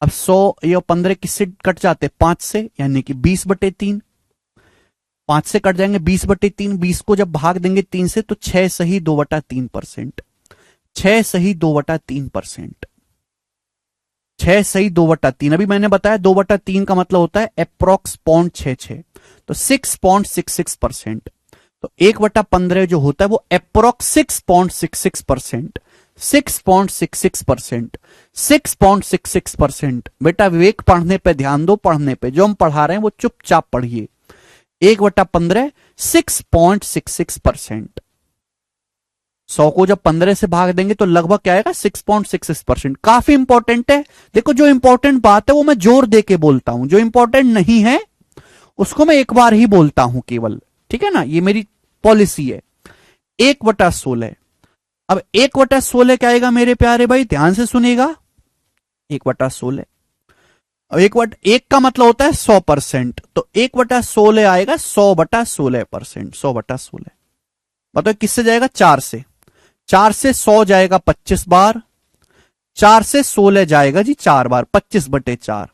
अब 100 या 15 किससे कट जाते? 5 से, यानी कि 20/3। 5 से कट जाएंगे 20/3, 20 को जब भाग देंगे 3 से, तो 6 सही 2/3%, 6 सही 2/3%, 6 सही 2/3। अभी मैंने बताया 2/3 का मतलब होता है अप्रोक्स 0.66, तो 6.66%। तो 1/15 जो होता है वो अप्रोक्स 6.66%, 6.66%, 6.66%। बेटा विवेक, पढ़ने पे ध्यान दो, पढ़ने पे जो हम पढ़ा रहे हैं वो चुपचाप पढ़िए। 1/15 6.66%। 100 को जब 15 से भाग देंगे तो लगभग क्या आएगा? 6.66%। काफी इंपॉर्टेंट है। देखो जो इंपॉर्टेंट बात है वो मैं जोर दे के बोलता हूं, जो इंपॉर्टेंट नहीं है उसको मैं एक बार ही बोलता हूं केवल, ठीक है ना, ये मेरी पॉलिसी है। 1/16। अब 1/16 क्या आएगा मेरे प्यारे भाई? ध्यान से सुनिएगा। 1/16, अब एक का मतलब होता है 100%, तो 1/16 आएगा 100/16%, 100/16। बताओ किससे जाएगा? 4 से। 4 से 100 जाएगा 25 बार, 4 से 16 जाएगा जी 4 बार, 25/4।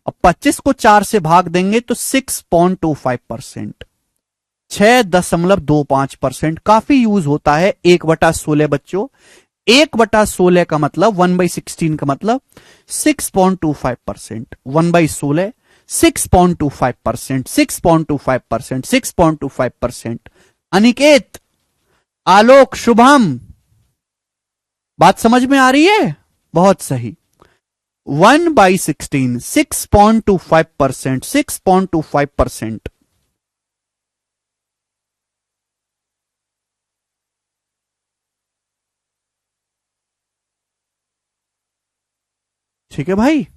और 25 को 4 से भाग देंगे तो 6.25%, 6.25%। काफी यूज होता है 1/16 बच्चों। 1/16 का मतलब 1/16 का मतलब 6.25%, 1/16 6.25%, 6.25%, 6.25%। अनिकेत, आलोक, शुभम, बात समझ में आ रही है? बहुत सही। 1/16, 6.25%, 6.25%। ठीक है भाई,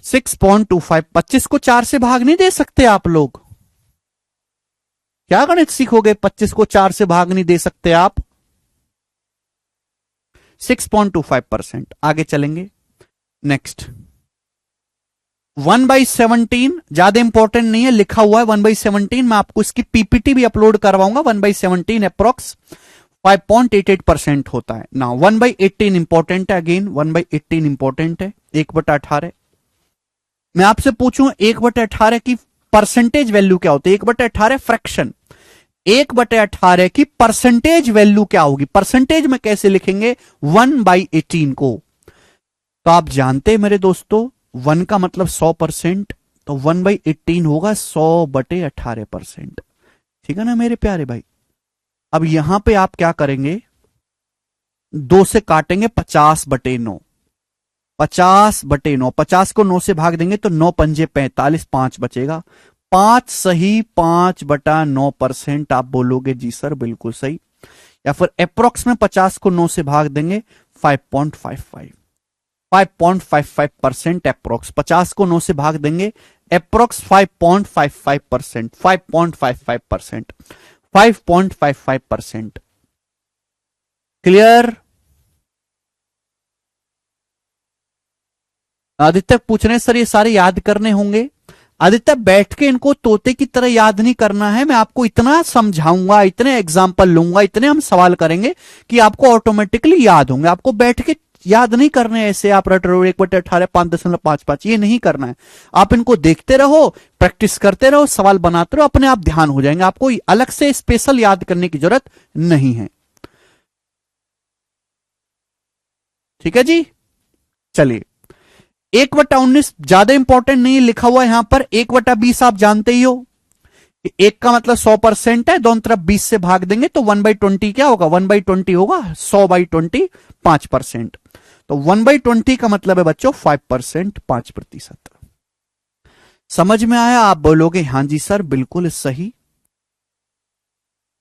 6.25, 25 को 4 से भाग नहीं दे सकते आप लोग? क्या गणित सीखोगे, 25 को 4 से भाग नहीं दे सकते आप? 6.25%। आगे चलेंगे, नेक्स्ट 1/17, ज्यादा इंपॉर्टेंट नहीं है, लिखा हुआ है 1/17। मैं आपको इसकी पीपीटी भी अपलोड करवाऊंगा। 1/17 अप्रोक्स 5.88% होता है ना। 1/18 इंपॉर्टेंट है, अगेन 1/18 इंपॉर्टेंट है। 1/18 मैं आपसे पूछूं 1/18 की परसेंटेज वैल्यू क्या होती है? 1/18 फ्रैक्शन, 1/18 की परसेंटेज वैल्यू क्या होगी? परसेंटेज में कैसे लिखेंगे 1/18 को? तो आप जानते हैं मेरे दोस्तों, 1 का मतलब 100%, तो 1/18 होगा 100/18%। ठीक है ना मेरे प्यारे भाई? अब यहां पे आप क्या करेंगे, 2 से काटेंगे, 50/9, 50/9, 50 को 9 से भाग देंगे तो 9 पंजे 45, 5 बचेगा। 5 सही, 5/9%। आप बोलोगे जी सर बिल्कुल सही। या फिर अप्रोक्स में 50 को 9 से भाग देंगे 5.55, 5.55% अप्रोक्स। 50 को 9 से भाग देंगे अप्रोक्स 5.55%, 5.55%, 5.55%। क्लियर? आदित्य पूछ रहे हैं सर ये सारे याद करने होंगे। आदित्य बैठ के इनको तोते की तरह याद नहीं करना है, मैं आपको इतना समझाऊंगा, इतने एग्जाम्पल लूंगा, इतने हम सवाल करेंगे कि आपको ऑटोमेटिकली याद होंगे। आपको बैठ के याद नहीं करने ऐसे आप रट रहे हो 1/18, 5.55, ये नहीं करना है। आप इनको देखते रहो, प्रैक्टिस करते रहो, सवाल बनाते रहो, अपने आप ध्यान हो जाएंगे। आपको अलग से स्पेशल याद करने की जरूरत नहीं है। ठीक है जी, चलिए 1/19 ज्यादा इंपॉर्टेंट नहीं लिखा हुआ यहां पर। 1/20 आप जानते ही हो, 1 का मतलब 100% है, दोनों तरफ 20 से भाग देंगे तो 1/20 क्या होगा? 1/20 होगा 100/20, 5%। तो 1/20 का मतलब है बच्चों 5%, 5%। समझ में आया? आप बोलोगे हां जी सर बिल्कुल सही।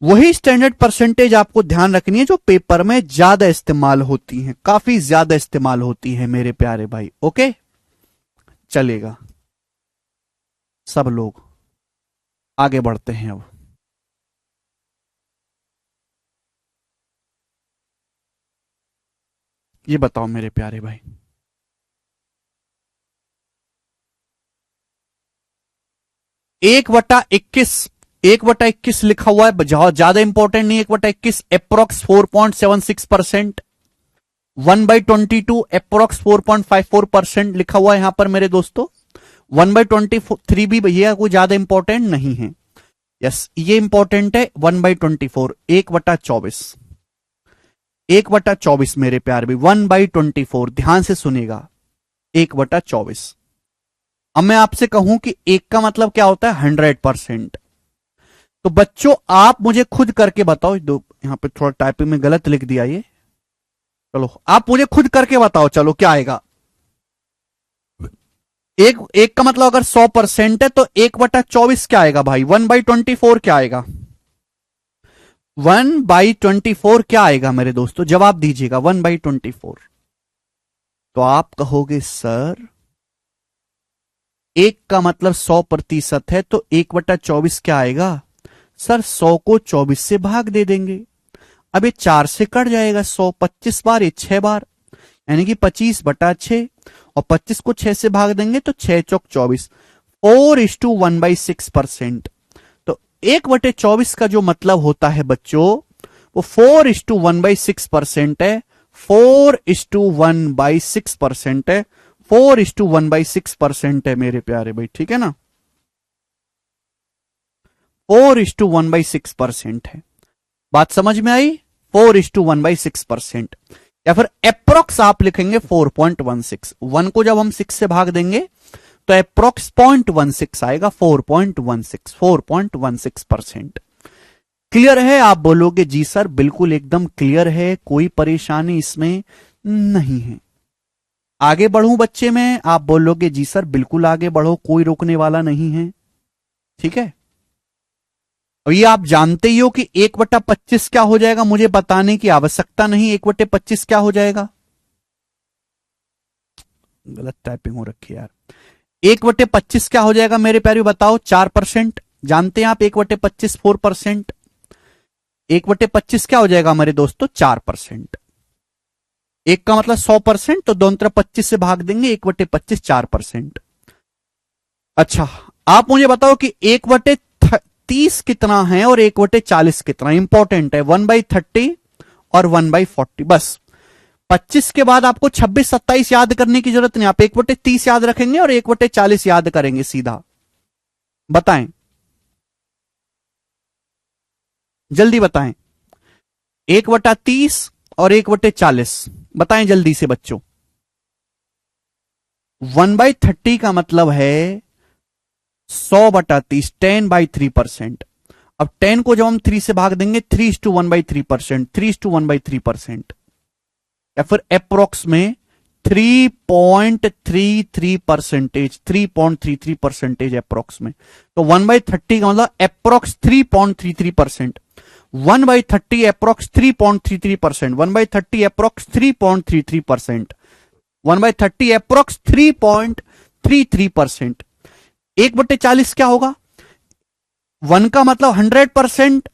वही स्टैंडर्ड परसेंटेज आपको ध्यान रखनी है जो पेपर में ज्यादा इस्तेमाल होती है, काफी ज्यादा इस्तेमाल होती है मेरे प्यारे भाई। ओके, चलेगा, सब लोग आगे बढ़ते हैं। अब ये बताओ मेरे प्यारे भाई, 1/21, 1/21 लिखा हुआ है, बहुत ज्यादा इंपॉर्टेंट नहीं। 1/21 अप्रोक्स 4.76%, 1/22 अप्रोक्स 4.54% लिखा हुआ है यहां पर मेरे दोस्तों। 1/23 भी भैया कोई ज्यादा इंपॉर्टेंट नहीं है। यस, ये इंपॉर्टेंट है 1/24, 1/24, 1/24 मेरे प्यार भी 1/24, ध्यान से सुनेगा, 1/24। अब मैं आपसे कहूं कि 1 का मतलब क्या होता है? 100%। तो बच्चों आप मुझे खुद करके बताओ, दो यहां पे थोड़ा टाइपिंग में गलत लिख दिया ये, चलो आप मुझे खुद करके बताओ, चलो क्या आएगा? एक का मतलब अगर 100% है तो 1/24 क्या आएगा भाई? 1/24 क्या आएगा? 1/24 क्या आएगा मेरे दोस्तों? जवाब दीजिएगा, 1/24। तो आप कहोगे सर 1 का मतलब 100% है तो 1/24 क्या आएगा? सर 100 को 24 से भाग दे देंगे। अब ये 4 से कट जाएगा, 100 25 बार, ये 6 बार, यानी कि 25/6, और 25 को 6 से भाग देंगे तो 6 चौक 24, 4:1/6%। तो 1/24 का जो मतलब होता है बच्चों वो 4:1/6% है, 4:1/6% है, 4:1/6% है मेरे प्यारे भाई। ठीक है ना, 4:1/6% है। बात समझ में आई? 4:1/6%। या फिर अप्रोक्स आप लिखेंगे 4.16, 1 को जब हम 6 से भाग देंगे तो अप्रोक्स 0.16 आएगा, 4.16, 4.16%। क्लियर है? आप बोलोगे जी सर बिल्कुल एकदम क्लियर है, कोई परेशानी इसमें नहीं है। आगे बढ़ूं बच्चे में? आप बोलोगे जी सर बिल्कुल आगे बढ़ो, कोई रोकने वाला नहीं है। ठीक है, और ये आप जानते ही हो कि 1/25 क्या हो जाएगा, मुझे बताने की आवश्यकता नहीं। 1/25 क्या हो जाएगा? गलत टाइपिंग हो रखी है यार। 1/25 क्या हो जाएगा मेरे प्यारे, बताओ। 4%। जानते हैं आप 1/25 4%। 1/25 क्या हो जाएगा हमारे दोस्तों? 4%। एक का मतलब 100%, तो दोनों तरफ 25 से भाग देंगे, 1/25 4%। अच्छा, आप मुझे बताओ कि 1/30 कितना है और 1/40 कितना। इंपॉर्टेंट है, 1/30 और 1/40। बस 25 के बाद आपको 26 27 याद करने की जरूरत नहीं, आप 1/30 याद रखेंगे और 1/40 याद करेंगे सीधा। बताएं, जल्दी बताएं। 1/30 और 1/40 बताएं जल्दी से बच्चों। 1/30 का मतलब है 100/30, 10/3%। अब 10 को जब हम 3 से भाग देंगे, 3:1/3%, 3:1/3%, या फिर अप्रोक्स में 3.33%, 3.33% अप्रोक्स में। तो 1/30 का मतलब अप्रोक्स 3.33%। 1/30 approx 3.33%, 1/30 approx 3.33%, 1/30 approx 3.33%। 1/40 क्या होगा? 1 का मतलब 100%,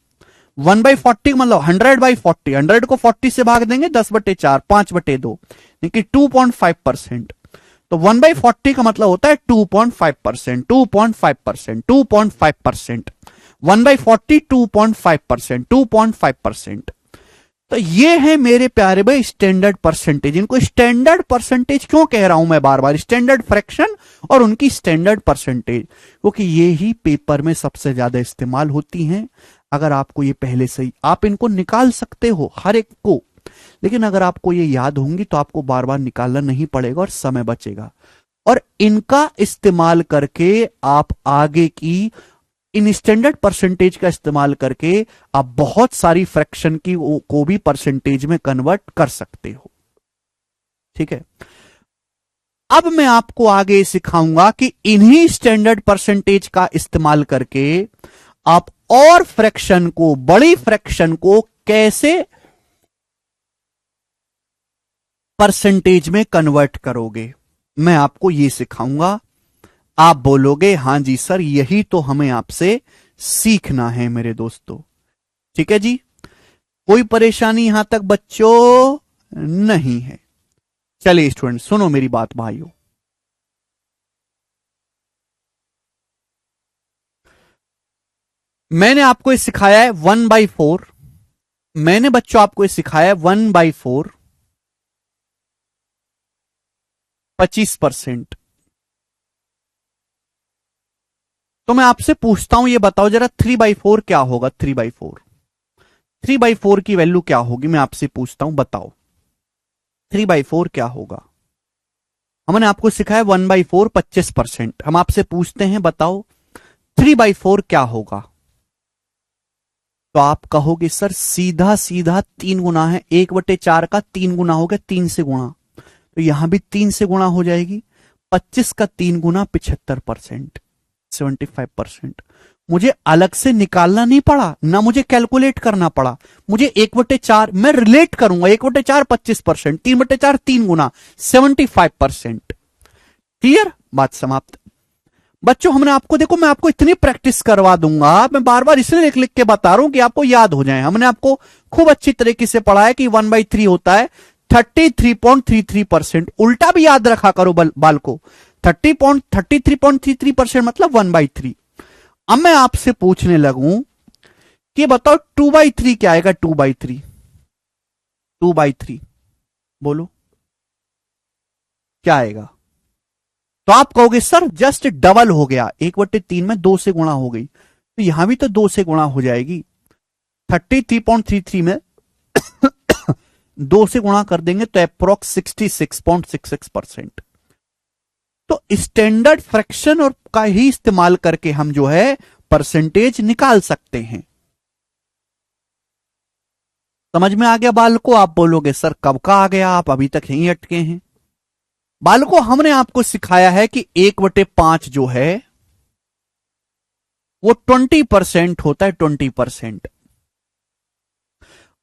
1/40 मतलब 100/40, 100 को 40 से भाग देंगे 10/4, 5/2, लेकिन 2.5%। तो 1/40 का मतलब होता है 2.5%, 2.5%, 2.5%। 1/40 2.5%, 2.5%। तो ये है मेरे प्यारे भाई स्टैंडर्ड परसेंटेज। इनको स्टैंडर्ड परसेंटेज क्यों कह रहा हूं मैं बार बार? स्टैंडर्ड फ्रैक्शन और उनकी स्टैंडर्ड परसेंटेज, क्योंकि ये ही पेपर में सबसे ज्यादा इस्तेमाल होती हैं। अगर आपको ये पहले से ही, आप इनको निकाल सकते हो हर एक को, लेकिन अगर आपको ये याद होंगी तो आपको बार बार निकालना नहीं पड़ेगा और समय बचेगा। और इनका इस्तेमाल करके आप आगे की, इन स्टैंडर्ड परसेंटेज का इस्तेमाल करके आप बहुत सारी फ्रैक्शन की को भी परसेंटेज में कन्वर्ट कर सकते हो। ठीक है, अब मैं आपको आगे सिखाऊंगा कि इन्हीं स्टैंडर्ड परसेंटेज का इस्तेमाल करके आप और फ्रैक्शन को, बड़ी फ्रैक्शन को कैसे परसेंटेज में कन्वर्ट करोगे। मैं आपको यह सिखाऊंगा। आप बोलोगे हां जी सर, यही तो हमें आपसे सीखना है मेरे दोस्तों। ठीक है जी, कोई परेशानी यहां तक बच्चों नहीं है? चलिए स्टूडेंट सुनो मेरी बात भाइयों। मैंने आपको ये सिखाया है 1/4। मैंने बच्चों आपको ये सिखाया है 1/4 25%। तो मैं आपसे पूछता हूं, ये बताओ जरा 3/4 क्या होगा? 3/4, 3/4 की वैल्यू क्या होगी? मैं आपसे पूछता हूं, बताओ 3/4 क्या होगा? हमने आपको सिखाया 1/4 25%। हम आपसे पूछते हैं बताओ 3/4 क्या होगा? तो आप कहोगे सर सीधा सीधा 3 गुना है, 1/4 का 3 गुना हो गया, 3 से गुणा, तो यहां भी 3 से गुणा हो जाएगी। 25 का 3 गुना 75%, 75%। मुझे अलग से निकालना नहीं पड़ा, ना मुझे कैलकुलेट करना पड़ा। मुझे 1/4 मैं रिलेट करूंगा, 1/4 25%, 3/4 3 गुना 75%। क्लियर? बात समाप्त। बच्चों हमने आपको, देखो मैं आपको इतनी प्रैक्टिस करवा दूंगा, मैं बार बार इसलिए लिख लिख के बता रहा हूं कि आपको याद हो जाए। हमने आपको खूब अच्छी तरीके से पढ़ा है कि 1/3 होता है 33.33%। उल्टा भी याद रखा करो बाल को, 33.33% मतलब 1/3। अब मैं आपसे पूछने लगूं कि बताओ 2/3 क्या आएगा? 2/3, 2/3 बोलो क्या आएगा? तो आप कहोगे सर जस्ट डबल हो गया, 1/3 में 2 से गुणा हो गई, तो यहां भी तो 2 से गुणा हो जाएगी। 33.33 में 2 से गुणा कर देंगे तो अप्रोक्स 66.66%। तो स्टैंडर्ड फ्रैक्शन और का ही इस्तेमाल करके हम जो है परसेंटेज निकाल सकते हैं। समझ में आ गया बाल को? आप बोलोगे सर कब का आ गया, आप अभी तक यहीं अटके हैं। बालकों, हमने आपको सिखाया है कि 1/5 जो है वो 20% होता है, 20%।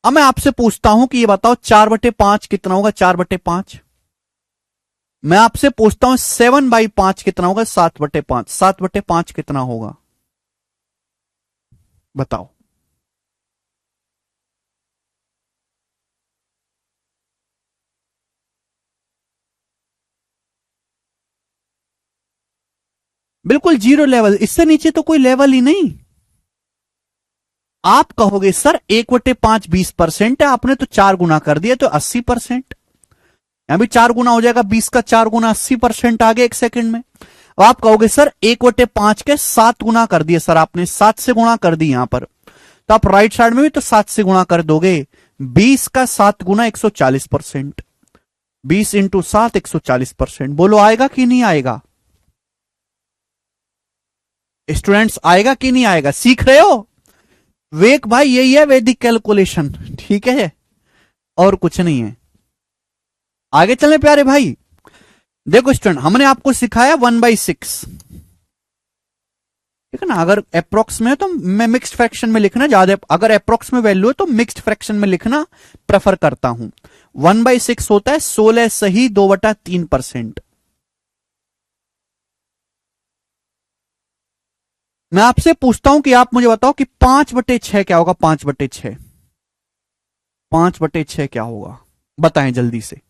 अब मैं आपसे पूछता हूं कि ये बताओ 4/5 कितना होगा? 4/5। मैं आपसे पूछता हूं 7/5 कितना होगा? 7/5। 7/5 कितना होगा? बताओ। बिल्कुल जीरो लेवल, इससे नीचे तो कोई लेवल ही नहीं। आप कहोगे सर 1/5 20% है, आपने तो 4 गुना कर दिया तो 80%। यहां भी 4 गुना हो जाएगा, 20 का 4 गुना 80% आ गया एक सेकंड में। अब आप कहोगे सर 1/5 के 7 गुना कर दिए सर, आपने 7 से गुणा कर दी यहां पर, तो आप राइट साइड में भी तो 7 से गुणा कर दोगे। 20 का 7 गुना 140%। 20 इंटू 7 140%। बोलो आएगा कि नहीं आएगा? स्टूडेंट्स आएगा कि नहीं आएगा? सीख रहे हो? वेक भाई यही है वैदिक कैलकुलेशन, ठीक है, और कुछ नहीं है। आगे चले प्यारे भाई। देखो स्टूडेंट, हमने आपको सिखाया 1/6, ठीक है ना। अगर अप्रोक्स में है तो मैं मिक्स्ड फ्रैक्शन में लिखना ज्यादा, अगर अप्रोक्स में वैल्यू है तो मिक्स्ड फ्रैक्शन में लिखना प्रेफर करता हूं। 1/6 होता है 16 सही 2/3%। मैं आपसे पूछता हूं कि आप मुझे बताओ कि 5/6 क्या होगा? 5/6, 5/6 क्या होगा? बताएं जल्दी से।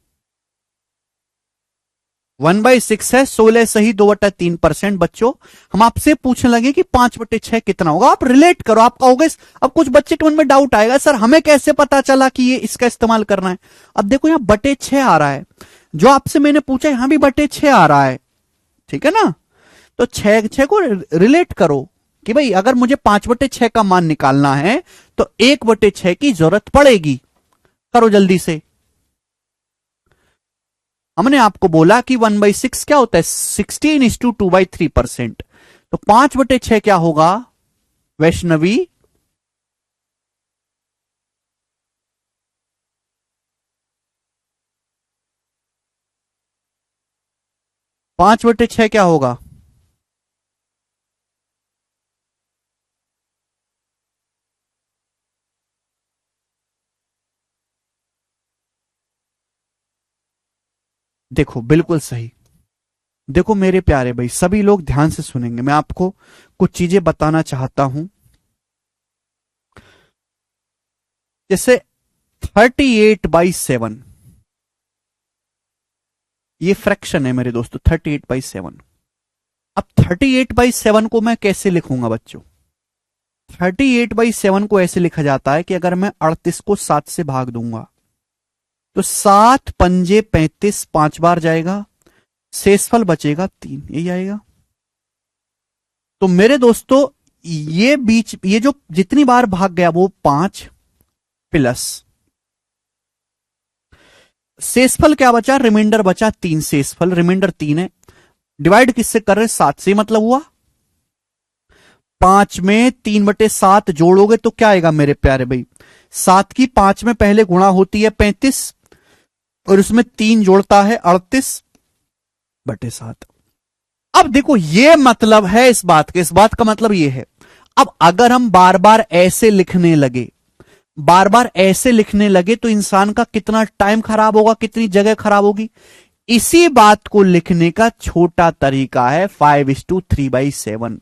1/6 है, 16 सही 2/3%। बच्चों, हम आपसे पूछने लगे कि 5/6 कितना होगा। आप रिलेट करो, आप कहोगे। अब कुछ बच्चे के मन में डाउट आएगा, सर हमें कैसे पता चला कि ये इसका इस्तेमाल करना है? अब देखो यहां /6 आ रहा है, जो आपसे मैंने पूछा यहां भी /6 आ रहा है, ठीक है ना। तो 6 को रिलेट करो कि भाई अगर मुझे 5/6 का मान निकालना है तो 1/6 की जरूरत पड़ेगी। करो जल्दी से। हमने आपको बोला कि 1/6 क्या होता है? 16:2/3%। तो 5/6 क्या होगा वैष्णवी? 5/6 क्या होगा? देखो बिल्कुल सही। देखो मेरे प्यारे भाई, सभी लोग ध्यान से सुनेंगे, मैं आपको कुछ चीजें बताना चाहता हूं। जैसे 38/7, ये फ्रैक्शन है मेरे दोस्तों, 38/7। अब 38/7 को मैं कैसे लिखूंगा बच्चों? 38/7 को ऐसे लिखा जाता है कि अगर मैं 38 को 7 से भाग दूंगा तो 7×5 = 35, 5 बार जाएगा, शेषफल बचेगा 3, यही आएगा। तो मेरे दोस्तों, ये जो जितनी बार भाग गया वो 5 प्लस शेषफल क्या बचा? रिमाइंडर बचा 3। शेषफल रिमाइंडर 3 है, डिवाइड किससे कर रहे? 7 से, मतलब हुआ 5 में 3/7 जोड़ोगे तो क्या आएगा मेरे प्यारे भाई? 7 की 5 में पहले गुणा होती है 35, और उसमें 3 जोड़ता है 38/7। अब देखो ये मतलब है इस बात के, इस बात का मतलब ये है। अब अगर हम बार बार ऐसे लिखने लगे, बार बार ऐसे लिखने लगे तो इंसान का कितना टाइम खराब होगा, कितनी जगह खराब होगी। इसी बात को लिखने का छोटा तरीका है 5:3/7।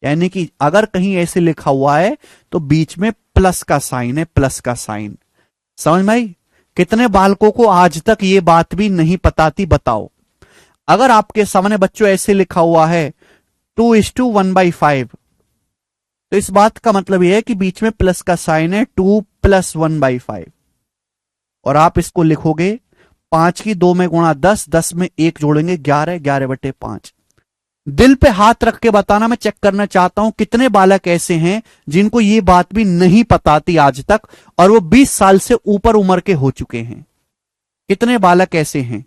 यानी कि अगर कहीं ऐसे लिखा हुआ है तो बीच में प्लस का साइन है, प्लस का साइन। समझ में आई? कितने बालकों को आज तक ये बात भी नहीं पता थी, बताओ। अगर आपके सामने बच्चों ऐसे लिखा हुआ है 2:1/5, तो इस बात का मतलब यह है कि बीच में प्लस का साइन है, 2+1/5। और आप इसको लिखोगे 5 की 2 में गुणा 10, 10 में 1 जोड़ेंगे 11, 11/5। दिल पे हाथ रख के बताना, मैं चेक करना चाहता हूं कितने बालक ऐसे हैं जिनको ये बात भी नहीं पता थी आज तक, और वो 20 साल से ऊपर उम्र के हो चुके हैं। कितने बालक ऐसे हैं?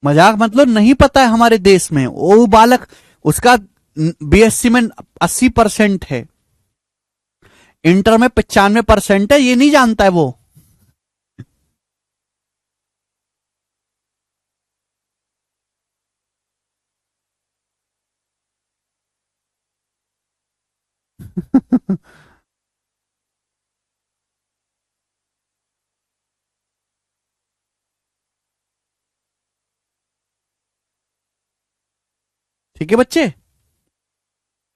मजाक मतलब नहीं पता है हमारे देश में, वो बालक उसका बीएससी में 80% है, इंटर में 95% है, ये नहीं जानता है वो। ठीक है बच्चे,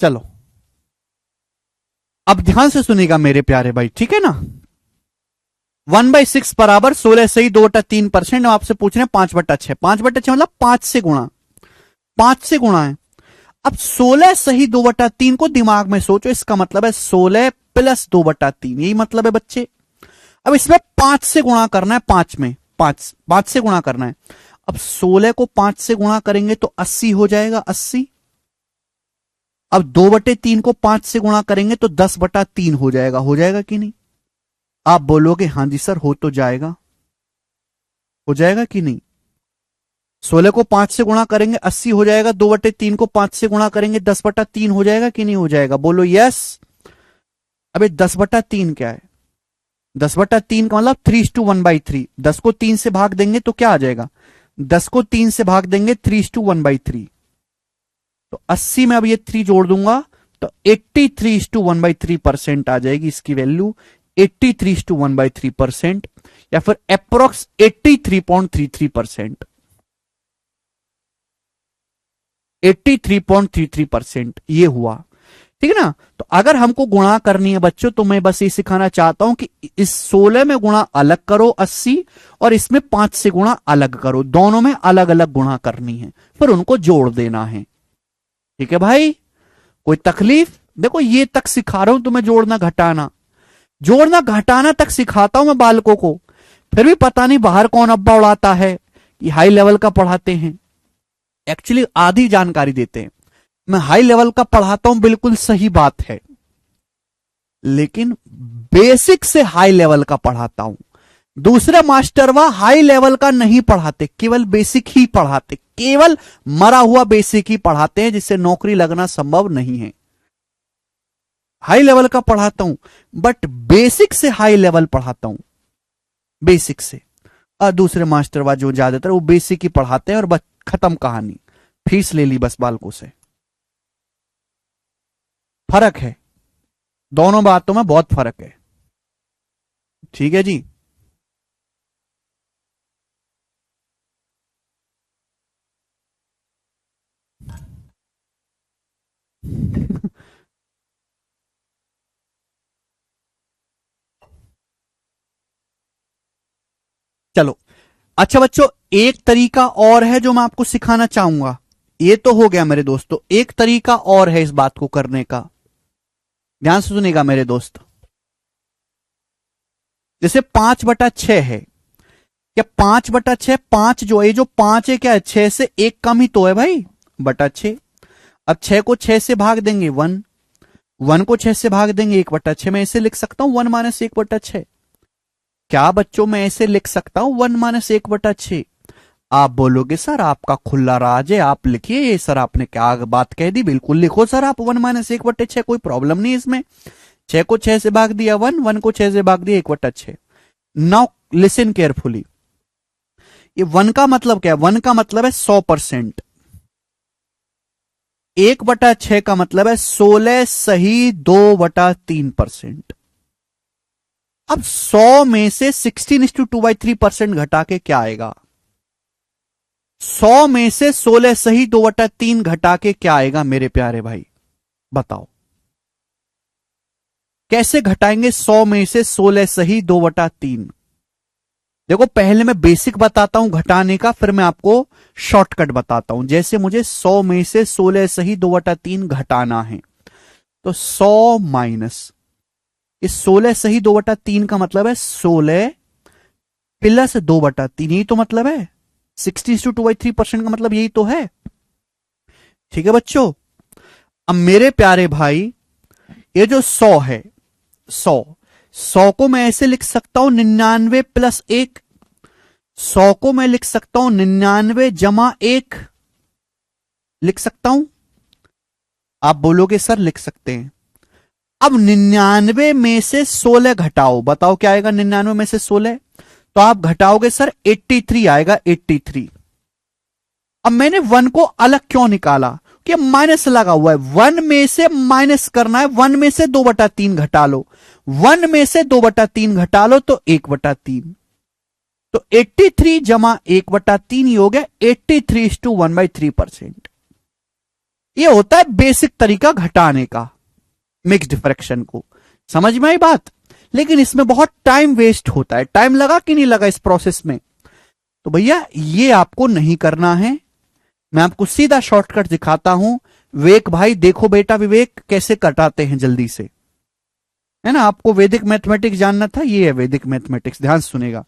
चलो अब ध्यान से सुनिएगा मेरे प्यारे भाई, ठीक है ना। 1/6 बराबर 16 सही 2/3%। आपसे पूछ रहे हैं 5/6, 5/6 मतलब 5 से गुणा, 5 से गुणा है। अब 16 सही 2/3 को दिमाग में सोचो, इसका मतलब है 16 प्लस 2/3, यही मतलब है बच्चे। अब इसमें 5 से गुणा करना है, 5 में 5 से गुणा करना है। अब 16 को 5 से गुणा करेंगे तो 80 हो जाएगा, 80। अब 2/3 को 5 से गुणा करेंगे तो 10/3 हो जाएगा कि नहीं? आप बोलोगे हाँ जी सर हो तो जाएगा, हो जाएगा कि नहीं? 16 को 5 से गुणा करेंगे 80 हो जाएगा, 2/3 को 5 से गुणा करेंगे 10/3 हो जाएगा कि नहीं हो जाएगा? बोलो यस। अबे 10/3 क्या है? 10/3 का मतलब 3:1/3। 10 को 3 से भाग देंगे तो क्या आ जाएगा? 10 को 3 से भाग देंगे 3:1/3। तो 80 में अब ये 3 जोड़ दूंगा तो 83:1/3% आ जाएगी इसकी वैल्यू, 83:1/3%, या फिर अप्रोक्स 83.33%। 83.33% ये हुआ, ठीक है ना। तो अगर हमको गुणा करनी है बच्चों, तो मैं बस ये सिखाना चाहता हूं कि इस 16 में गुणा अलग करो 80, और इसमें 5 से गुणा अलग करो, दोनों में अलग अलग गुणा करनी है, फिर उनको जोड़ देना है। ठीक है भाई, कोई तकलीफ? देखो ये तक सिखा रहा हूं तुम्हें, जोड़ना घटाना, जोड़ना घटाना तक सिखाता हूं मैं बालकों को, फिर भी पता नहीं बाहर कौन अब्बा उड़ाता है कि हाई लेवल का पढ़ाते हैं। एक्चुअली आधी जानकारी देते हैं। मैं हाई लेवल का पढ़ाता हूं, बिल्कुल सही बात है, लेकिन बेसिक से हाई लेवल का पढ़ाता हूं। दूसरे मास्टर वह हाई लेवल का नहीं पढ़ाते, केवल बेसिक ही पढ़ाते, केवल मरा हुआ बेसिक ही पढ़ाते हैं, जिससे नौकरी लगना संभव नहीं है। हाई लेवल का पढ़ाता हूं बट बेसिक से हाई लेवल पढ़ाता हूं, बेसिक से। और दूसरे मास्टर वह जो ज्यादातर वो बेसिक ही पढ़ाते हैं और बस खत्म कहानी, फीस ले ली बस बालकों से। फर्क है, दोनों बातों में बहुत फर्क है। ठीक है जी। चलो अच्छा बच्चों, एक तरीका और है जो मैं आपको सिखाना चाहूंगा। ये तो हो गया मेरे दोस्तों, एक तरीका और है इस बात को करने का, ध्यान से सुनिएगा मेरे दोस्त। जैसे 5/6 है, क्या 5/6, 5 जो है, जो 5 है क्या है, 6 से एक कम ही तो है भाई, बटा 6। अब 6 को 6 से भाग देंगे 1, 1 को 6 से भाग देंगे 1/6। मैं ऐसे लिख सकता हूं 1 - 1/6। क्या बच्चों मैं ऐसे लिख सकता हूं 1 - 1/6? आप बोलोगे सर आपका खुला राज है, आप लिखिए, ये सर आपने क्या बात कह दी, बिल्कुल लिखो सर आप 1 - 1/6, कोई प्रॉब्लम नहीं इसमें। 6 को 6 से भाग दिया 1, 1 को 6 से भाग दिया 1/6। नाउ लिसन केयरफुली, ये 1 का मतलब क्या है? 1 का मतलब है 100%, 1/6 का मतलब है 16 सही 2/3%। अब 100 में से 16:2/3% घटा के क्या आएगा? 100 में से 16 सही 2/3 घटा के क्या आएगा मेरे प्यारे भाई, बताओ कैसे घटाएंगे 100 में से 16 सही 2/3? देखो पहले मैं बेसिक बताता हूं घटाने का, फिर मैं आपको शॉर्टकट बताता हूं। जैसे मुझे 100 में से 16 सही 2/3 घटाना है, तो 100 माइनस इस 16 सही 2/3 का मतलब है 16 प्लस 2/3, यही तो मतलब है। 60:2/3% का मतलब यही तो है। ठीक है बच्चों, अब मेरे प्यारे भाई ये जो 100 है, 100 को मैं ऐसे लिख सकता हूं 99 + 1। 100 को मैं लिख सकता हूं 99 जमा 1, लिख सकता हूं? आप बोलोगे सर लिख सकते हैं। अब 99 में से 16 घटाओ, बताओ क्या आएगा 99 में से 16? तो आप घटाओगे सर 83 आएगा, 83। अब मैंने 1 को अलग क्यों निकाला? कि माइनस लगा हुआ है, 1 में से माइनस करना है, 1 में से 2/3 घटा लो, 1 में से 2/3 घटा लो तो 1/3। तो 83 जमा 1/3 ही हो गया 83:1/3%। ये होता है बेसिक तरीका घटाने का मिक्स्ड फ्रैक्शन को। समझ में आई बात? लेकिन इसमें बहुत टाइम वेस्ट होता है। टाइम लगा कि नहीं लगा इस प्रोसेस में? तो भैया ये आपको नहीं करना है। मैं आपको सीधा शॉर्टकट दिखाता हूं। विवेक भाई देखो बेटा, विवेक कैसे कटाते हैं जल्दी से, है ना? आपको वैदिक मैथमेटिक्स जानना था, ये है वैदिक मैथमेटिक्स, ध्यान सुनेगा।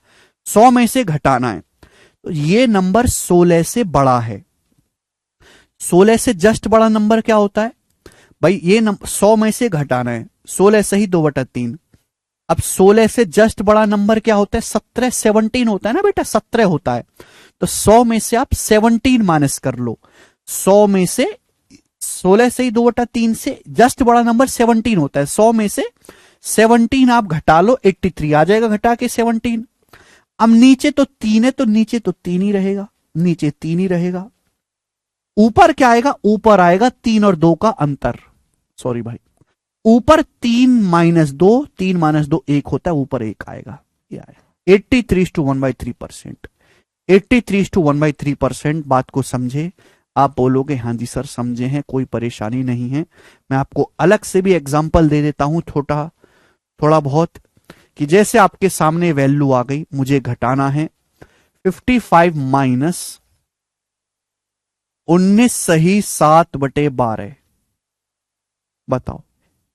100 में से घटाना है, तो ये नंबर 16 से बड़ा है। 16 से जस्ट बड़ा नंबर क्या होता है भाई? ये 100 में से घटाना है, 16 से ही 2/3। अब 16 से जस्ट बड़ा नंबर क्या होता है? 17, 17 होता है ना बेटा, 17 होता है। तो 100 में से आप 17 माइनस कर लो। 100 में से 16 से ही 2/3 से जस्ट बड़ा नंबर 17 होता है। 100 में से 17 आप घटा लो, 83 आ जाएगा घटा के 17। अब नीचे तो 3 है, तो नीचे तो 3 ही रहेगा, नीचे 3 ही रहेगा। ऊपर क्या आएगा? ऊपर आएगा 3 और 2 का अंतर। सॉरी भाई, ऊपर 3 - 2, 3 - 2 1 होता है, ऊपर 1 आएगा। ये आएगा 83:1/3%। 83:1/3%। बात को समझे? आप बोलोगे हाँ जी सर समझे हैं, कोई परेशानी नहीं है। मैं आपको अलग से भी एग्जांपल दे देता हूं थोड़ा बहुत, कि जैसे आपके सामने वैल्यू आ गई, मुझे घटाना है 55 - 19 सही 7/12। बताओ,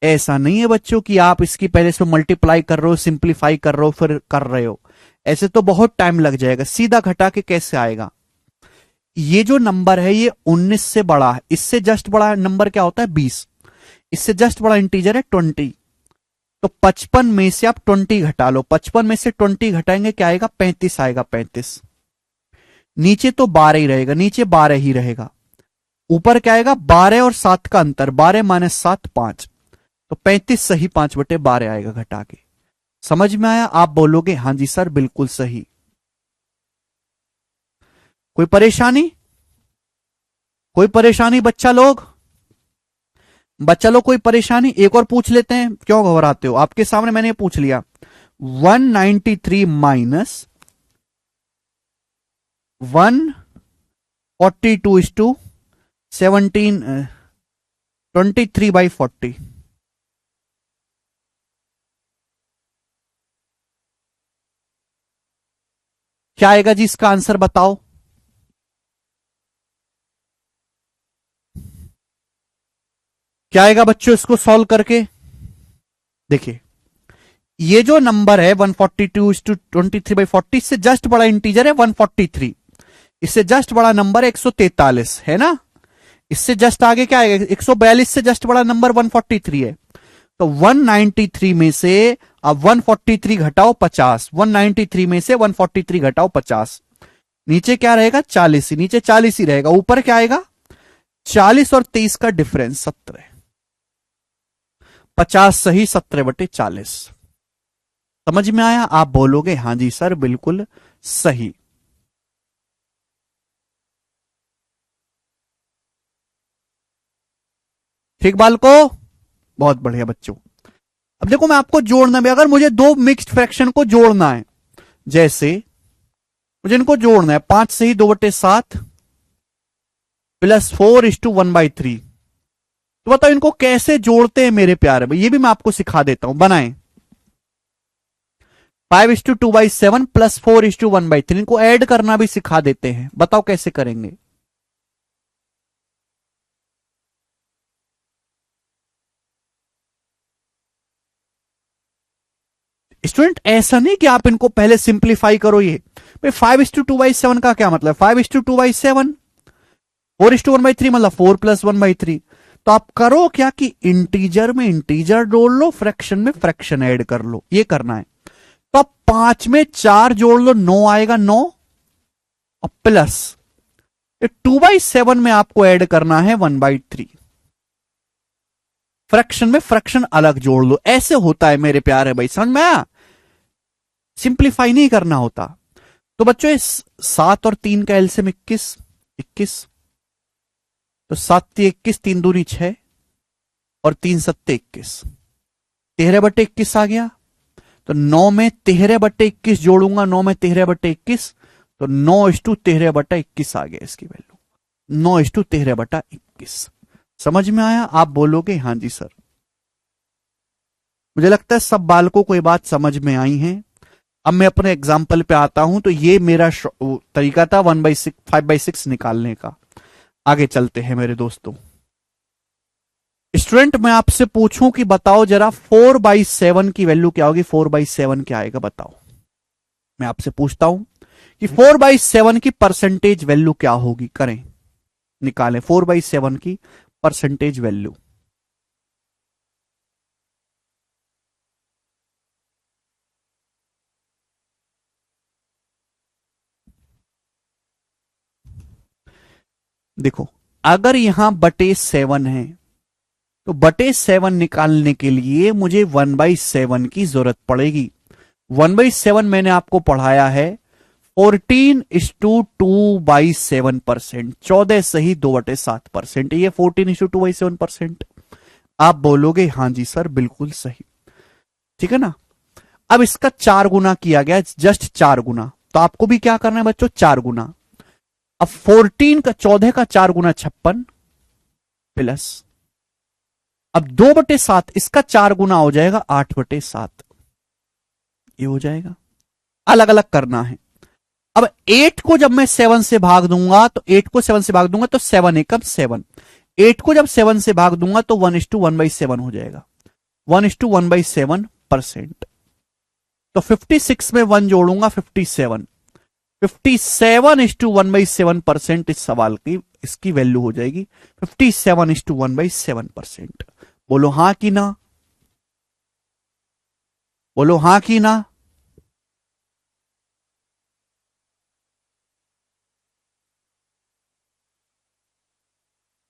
ऐसा नहीं है बच्चों कि आप इसकी पहले से मल्टीप्लाई कर रहे हो, सिंप्लीफाई कर रहे हो, फिर कर रहे हो। ऐसे तो बहुत टाइम लग जाएगा। सीधा घटा के कैसे आएगा? ये जो नंबर है ये 19 से बड़ा है। इससे जस्ट बड़ा नंबर क्या होता है? 20। इससे जस्ट बड़ा इंटीजर है 20। तो 55 में से आप 20 घटा लो। 55 में से 20 घटाएंगे क्या आएगा? 35 आएगा, 35। नीचे तो 12 ही रहेगा, नीचे 12 ही रहेगा। ऊपर क्या आएगा? 12 और 7 का अंतर, 12 - 7 5। तो 35 सही 5/12 आएगा घटा के। समझ में आया? आप बोलोगे हाँ जी सर बिल्कुल सही। कोई परेशानी? कोई परेशानी बच्चा लोग? कोई परेशानी? एक और पूछ लेते हैं, क्यों घबराते हो? आपके सामने मैंने पूछ लिया 193 - 142 17 23/40। क्या आएगा जी इसका आंसर? बताओ। क्या आएगा बच्चों इसको सॉल्व करके? देखिए, ये जो नंबर है 142:23/40, इससे जस्ट बड़ा इंटीजर है 143। इससे जस्ट बड़ा नंबर है 143, है ना? इससे जस्ट आगे क्या आएगा? 142 से जस्ट बड़ा नंबर 143 है। तो 193 में से अब 143 घटाओ 50। 193 में से 143 घटाओ 50। नीचे क्या रहेगा? 40 ही, नीचे 40 ही रहेगा। ऊपर क्या आएगा? 40 और 23 का डिफरेंस 17। 50 सही 17/40। समझ में आया? आप बोलोगे हाँ जी सर बिल्कुल सही। ठीक बालको? बहुत बढ़िया बच्चों। अब देखो, मैं आपको जोड़ना भी, अगर मुझे दो मिक्स्ड फ्रैक्शन को जोड़ना है, जैसे मुझे इनको जोड़ना है 5 से ही 2/7 प्लस 4:1/3। तो बताओ इनको कैसे जोड़ते हैं मेरे प्यारे भाई? ये भी मैं आपको सिखा देता हूं। बनाएं 5:2/7 प्लस 4:1/3। इनको ऐड करना भी सिखा देते हैं। बताओ कैसे करेंगे? स्टूडेंट ऐसा नहीं कि आप इनको पहले सिंप्लीफाई करो। ये भाई 5:2/7 का क्या मतलब? 5:2/7 4:1/3 मतलब 4 + 1/3। तो आप करो क्या कि इंटीजर में इंटीजर जोड़ लो, फ्रैक्शन में फ्रैक्शन ऐड कर लो। ये करना है। तो आप 5 में 4 जोड़ लो, 9 आएगा। 9 और प्लस 2/7 में आपको ऐड करना है 1/3। फ्रैक्शन में फ्रैक्शन अलग जोड़ लो, ऐसे होता है मेरे प्यारे भाई, समझ में आया? सिंप्लीफाई नहीं करना होता। तो बच्चों इस 7 और 3 का एलसीएम 21, तो 7×3 = 21, 3 दूनी 6 और 3×7 = 21, 13/21 आ गया। तो 9 में 13/21 जोड़ूंगा, 9 में 13/21, तो 9:13/21 आ गया इसकी वैल्यू, 9:13/21। समझ में आया? आप बोलोगे हाँ जी सर। मुझे लगता है सब बालकों को ये बात समझ में आई है। अब मैं अपने एग्जाम्पल पे आता हूं। तो ये मेरा तरीका था 1/6 5/6 निकालने का। आगे चलते हैं मेरे दोस्तों। स्टूडेंट मैं आपसे पूछूं कि बताओ जरा 4/7 की वैल्यू क्या होगी? 4/7 क्या आएगा बताओ। मैं आपसे पूछता हूं कि 4/7 की परसेंटेज वैल्यू क्या होगी? करें, निकालें 4/7 की परसेंटेज वैल्यू। देखो, अगर यहां बटे 7 है तो बटे 7 निकालने के लिए मुझे 1/7 की जरूरत पड़ेगी। 1/7 मैंने आपको पढ़ाया है 14:2/7%, 14 सही 2/7%। ये 14:2/7%। आप बोलोगे हाँ जी सर बिल्कुल सही, ठीक है ना। अब इसका 4 गुना किया गया, जस्ट 4 गुना। तो आपको भी क्या करना है बच्चों? 4 गुना। अब 14 का 4 गुना 56 प्लस, अब 2/7 इसका 4 गुना हो जाएगा 8/7, ये हो जाएगा। अलग अलग करना है। अब 8 को जब मैं 7 से भाग दूंगा तो 8 को 7 से भाग दूंगा तो 7 एकम 7। 8 को जब 7 से भाग दूंगा तो 1:1/7 हो जाएगा, 1:1/7%। तो 56 में 1 जोड़ूंगा 57, 57:1/7% इस सवाल की इसकी वैल्यू हो जाएगी 57:1/7%। बोलो हां कि ना, बोलो हां कि ना।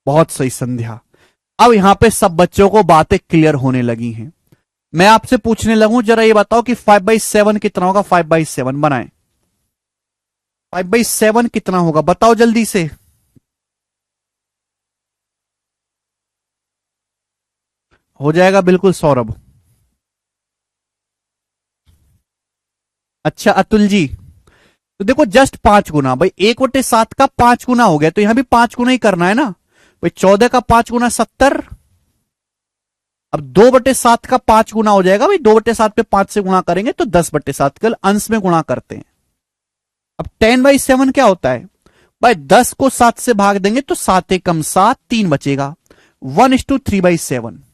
बहुत सही संध्या। अब यहां पे सब बच्चों को बातें क्लियर होने लगी हैं। मैं आपसे पूछने लगूं, जरा ये बताओ कि 5/7 कितना होगा? 5/7 बनाएं। 5/7 कितना होगा बताओ जल्दी से। हो जाएगा बिल्कुल सौरभ। अच्छा अतुल जी, तो देखो जस्ट 5 गुना भाई, 1/7 का 5 गुना हो गया, तो यहां भी 5 गुना ही करना है ना भाई। 14 का 5 गुना 70। अब 2/7 का 5 गुना हो जाएगा भाई, 2/7 पे 5 से गुणा करेंगे तो 10/7, कल अंश में गुणा करते हैं। अब 10/7 क्या होता है भाई? 10 को 7 से भाग देंगे तो 7 एकम 7, 3 बचेगा, 1:3/7%।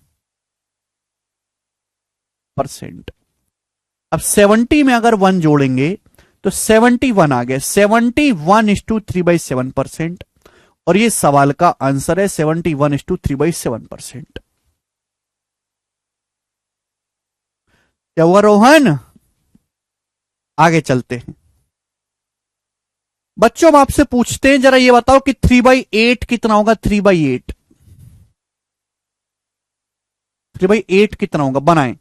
अब 70 में अगर 1 जोड़ेंगे तो 71 आ गया, 71:3/7%। और ये सवाल का आंसर है 71:3/7%। क्या हुआ रोहन? आगे चलते हैं बच्चों। हम आपसे पूछते हैं, जरा ये बताओ कि 3/8 कितना होगा? 3/8, 3/8 कितना होगा? बनाएं,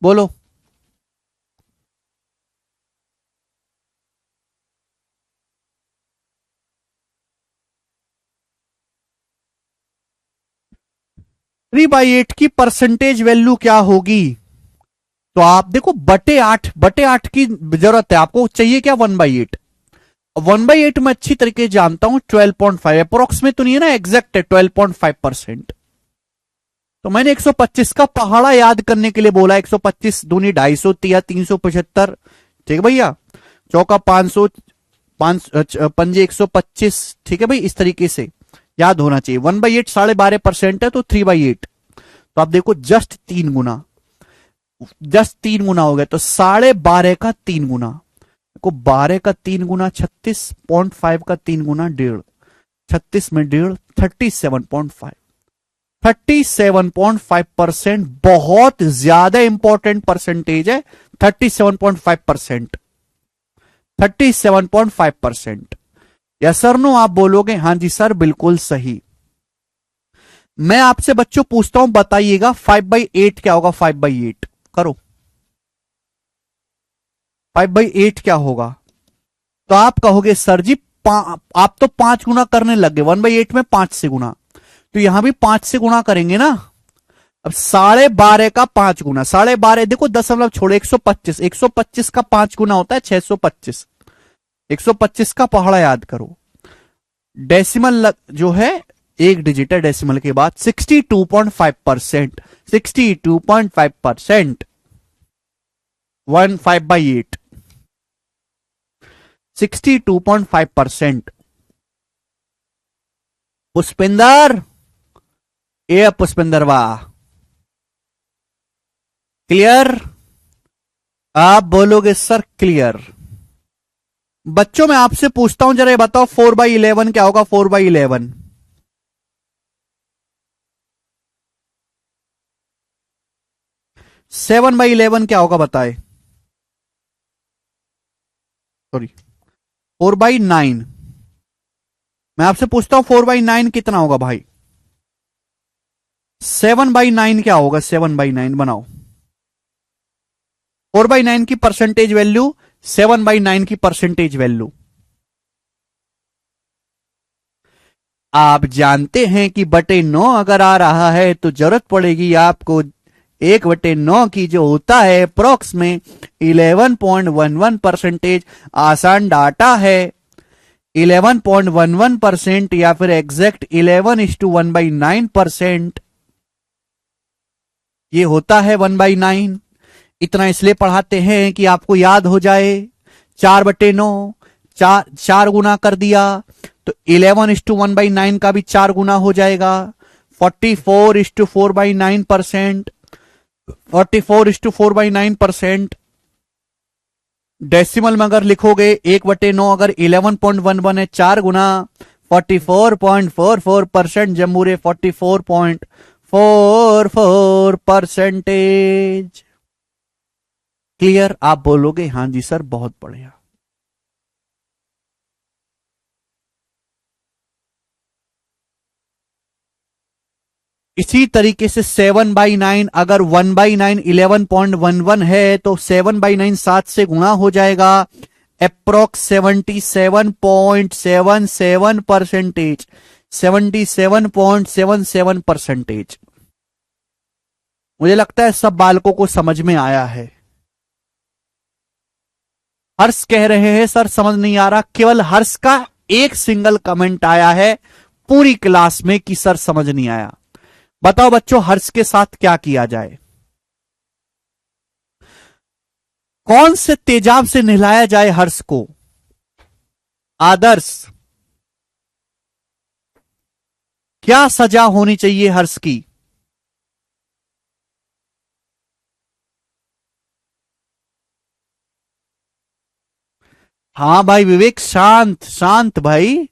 बोलो। थ्री बाई एट की परसेंटेज वैल्यू क्या होगी? तो आप देखो बटे 8 की जरूरत है आपको, चाहिए क्या? 1/8। 1/8 में अच्छी तरीके से जानता हूं 12.5 अप्रोक्स में तो नहीं है ना, एग्जैक्ट है 12.5%। तो मैंने 125 का पहाड़ा याद करने के लिए बोला, 125 दूनी 250, तिया 375, ठीक है भैया। चौका 500, पंजे 125, ठीक है भाई। इस तरीके से याद होना चाहिए। 1/8 12.5% है तो 3/8। तो आप देखो जस्ट 3 गुना, जस्ट 3 गुना हो गया, तो 12.5 का 3 गुना, को 12 का 3 गुना 36.5 का 3 गुना 1.5, 36 में 1.5 37.5, 37.5%। बहुत ज्यादा इंपॉर्टेंट परसेंटेज है 37.5%। 37.5%। या सर नो आप बोलोगे हां जी सर बिल्कुल सही। मैं आपसे बच्चों पूछता हूं, बताइएगा 5/8 क्या होगा? 5/8 करो, 5/8 क्या होगा? तो आप कहोगे सर जी आप तो 5 गुना करने लग गए, 1/8 में 5 से गुना, तो यहां भी 5 से गुना करेंगे ना। अब 12.5 का 5 गुना, 12.5 देखो दशमलव छोड़ो, 125, 125 का 5 गुना होता है 625। 125 का पहाड़ा याद करो, डेसिमल जो है एक डिजिट है डेसिमल के बाद, 62.5%, 62.5%, 5/8, 62.5%। पुष्पिंदर, ए पुष्पिंदर वाह, क्लियर? आप बोलोगे सर क्लियर। बच्चों मैं आपसे पूछता हूं, जरा ये बताओ 4/11 क्या होगा? 4/11 7/11 क्या होगा बताए? सॉरी, 4/9। मैं आपसे पूछता हूं 4/9 कितना होगा भाई? 7/9 क्या होगा? 7/9 बनाओ, 4/9 की परसेंटेज वैल्यू, 7/9 की परसेंटेज वैल्यू। आप जानते हैं कि बटे 9 अगर आ रहा है तो जरूरत पड़ेगी आपको 1/9 की, जो होता है अप्रोक्स में 11.11%। आसान डाटा है, 11.11% या फिर एग्जैक्ट 11:1/9%। ये होता है 1/9। इतना इसलिए पढ़ाते हैं कि आपको याद हो जाए। 4/9, चार गुना कर दिया तो 11:1/9 का भी 4 गुना हो जाएगा, 44:4/9%। 44:4/9%। डेसिमल में अगर लिखोगे 1/9, अगर 11.11 है 4 गुना, 44.44%। जमूरे 44.44%। क्लियर? आप बोलोगे हां जी सर बहुत बढ़िया। इसी तरीके से 7/9, अगर 1/9 11.11 है तो 7/9 7 से गुणा हो जाएगा, अप्रोक्स 77.77%। 77.77%। मुझे लगता है सब बालकों को समझ में आया है। हर्ष कह रहे हैं सर समझ नहीं आ रहा, केवल हर्ष का एक सिंगल कमेंट आया है पूरी क्लास में कि सर समझ नहीं आया। बताओ बच्चों हर्ष के साथ क्या किया जाए? कौन से तेजाब से नहलाया जाए हर्ष को? आदर्श, क्या सजा होनी चाहिए हर्ष की? हाँ भाई विवेक, शांत शांत भाई।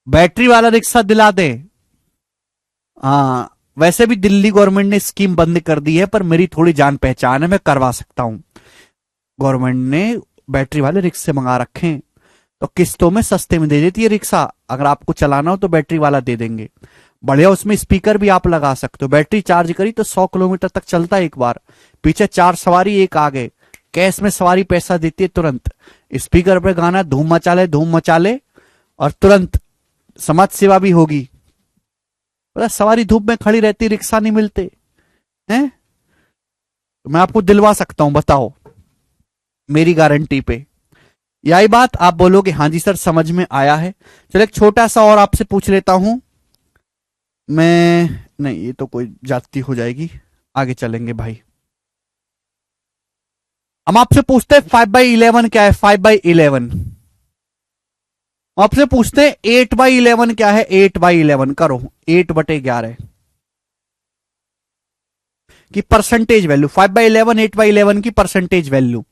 बैटरी वाला रिक्शा दिला दे। हाँ, वैसे भी दिल्ली गवर्नमेंट ने स्कीम बंद कर दी है, पर मेरी थोड़ी जान पहचान है, मैं करवा सकता हूं। गवर्नमेंट ने बैटरी वाले रिक्शे मंगा रखे हैं, तो किस्तों में सस्ते में दे देती है रिक्शा। अगर आपको चलाना हो तो बैटरी वाला दे देंगे, बढ़िया। उसमें स्पीकर भी आप लगा सकते हो, बैटरी चार्ज करी तो 100 किलोमीटर तक चलता है एक बार। पीछे 4 सवारी एक आगे, कैश में सवारी पैसा देती है तुरंत। स्पीकर पे गाना धूम मचा ले धूम मचा ले, और तुरंत समाज सेवा भी होगी। पता सवारी धूप में खड़ी रहती, रिक्शा नहीं मिलते हैं। तो मैं आपको दिलवा सकता हूं, बताओ, मेरी गारंटी पे। यही बात आप बोलोगे हाँ जी सर समझ में आया है। चलो एक छोटा सा और आपसे पूछ लेता हूं मैं, नहीं ये तो कोई जाति हो जाएगी, आगे चलेंगे भाई। हम आपसे पूछते हैं 5/11 क्या है? 5/11। आपसे पूछते हैं 8/11 क्या है? 8/11 करो, 8/11। की परसेंटेज वैल्यू, 5/11, 8/11 की परसेंटेज वैल्यू।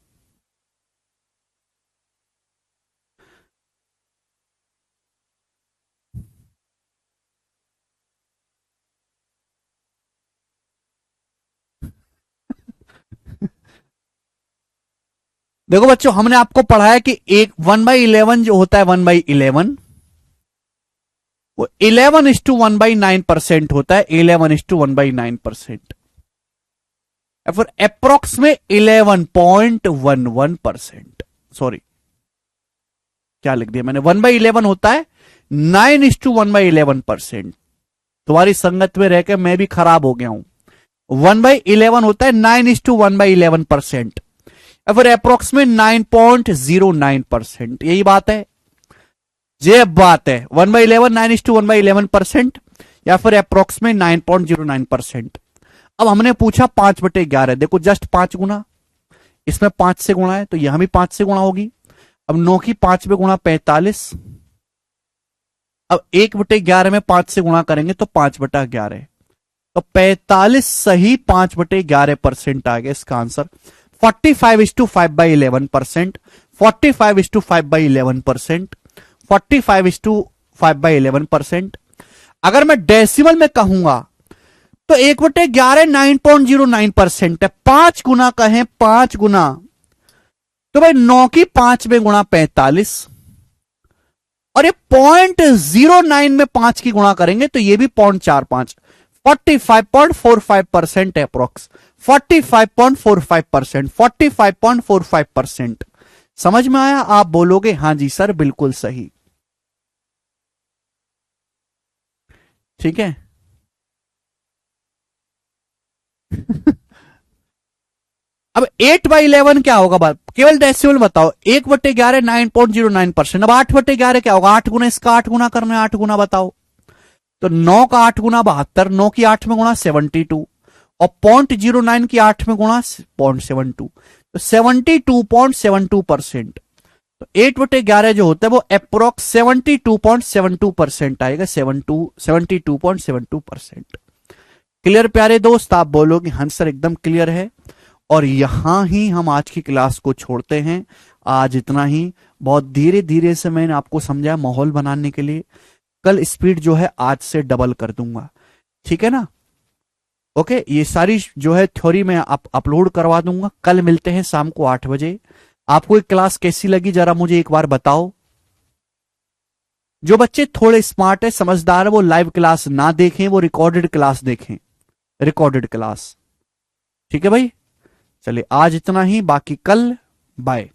देखो बच्चों, हमने आपको पढ़ाया कि एक 1/11 जो होता है 1/11, वो 11:1/9% होता है, 11:1/9%, या फिर अप्रोक्स में 11.11%। सॉरी, क्या लिख दिया मैंने, 1/11 होता है 9:1/11%। तुम्हारी संगत में रहकर मैं भी खराब हो गया हूं। 1/11 होता है 9:1/11%, या फिर अप्रोक्स में 9.09%। यही बात है, ये बात है, 1/11 9:1/11%, या फिर अप्रोक्स में 9.09%। अब हमने पूछा 5/11, देखो जस्ट 5 गुना, इसमें 5 से गुणा है तो यहां भी 5 से गुणा होगी। अब 9 की 5 में गुणा 45, अब 1/11 में 5 से गुणा करेंगे तो 5/11, तो 45 सही 5/11% आ गया इसका आंसर। 45:5/11%, 45:5/11%, 45:5/11%। अगर मैं डेसिमल में कहूंगा तो 1/11 9.09% है। 5 गुना कहें, 5 गुना, तो भाई 9 की 5 में गुणा 45, और ये 0.09 में 5 की गुणा करेंगे तो ये भी 0.45, 45.45% है अप्रोक्स, 45.45%, 45.45%। समझ में आया? आप बोलोगे हां जी सर बिल्कुल सही, ठीक है। अब 8/11 क्या होगा, बात केवल डेसिमल बताओ। 1/11 9.09%। अब 8/11 क्या होगा, 8 गुना, इसका 8 गुना करना है, 8 गुना बताओ। तो 9 का 8 गुना 72, 9 की 8 में गुणा 72, और 0.09 की 8 में गुणा 0.72, तो 72.72%। तो 8/11 जो होता है वो अप्रोक्स 72.72% आएगा, 72.72%। क्लियर प्यारे दोस्त? आप बोलोगे हाँ सर एकदम क्लियर है। और यहां ही हम आज की क्लास को छोड़ते हैं। आज इतना ही। बहुत धीरे धीरे से मैंने आपको समझाया माहौल बनाने के लिए। कल स्पीड जो है आज से डबल कर दूंगा, ठीक है ना? ओके, ये सारी जो है थ्योरी में अपलोड करवा दूंगा। कल मिलते हैं शाम को 8 बजे। आपको एक क्लास कैसी लगी जरा मुझे एक बार बताओ। जो बच्चे थोड़े स्मार्ट है, समझदार है, वो लाइव क्लास ना देखें, वो रिकॉर्डेड क्लास देखें, रिकॉर्डेड क्लास। ठीक है भाई, चलिए आज इतना ही, बाकी कल। बाय।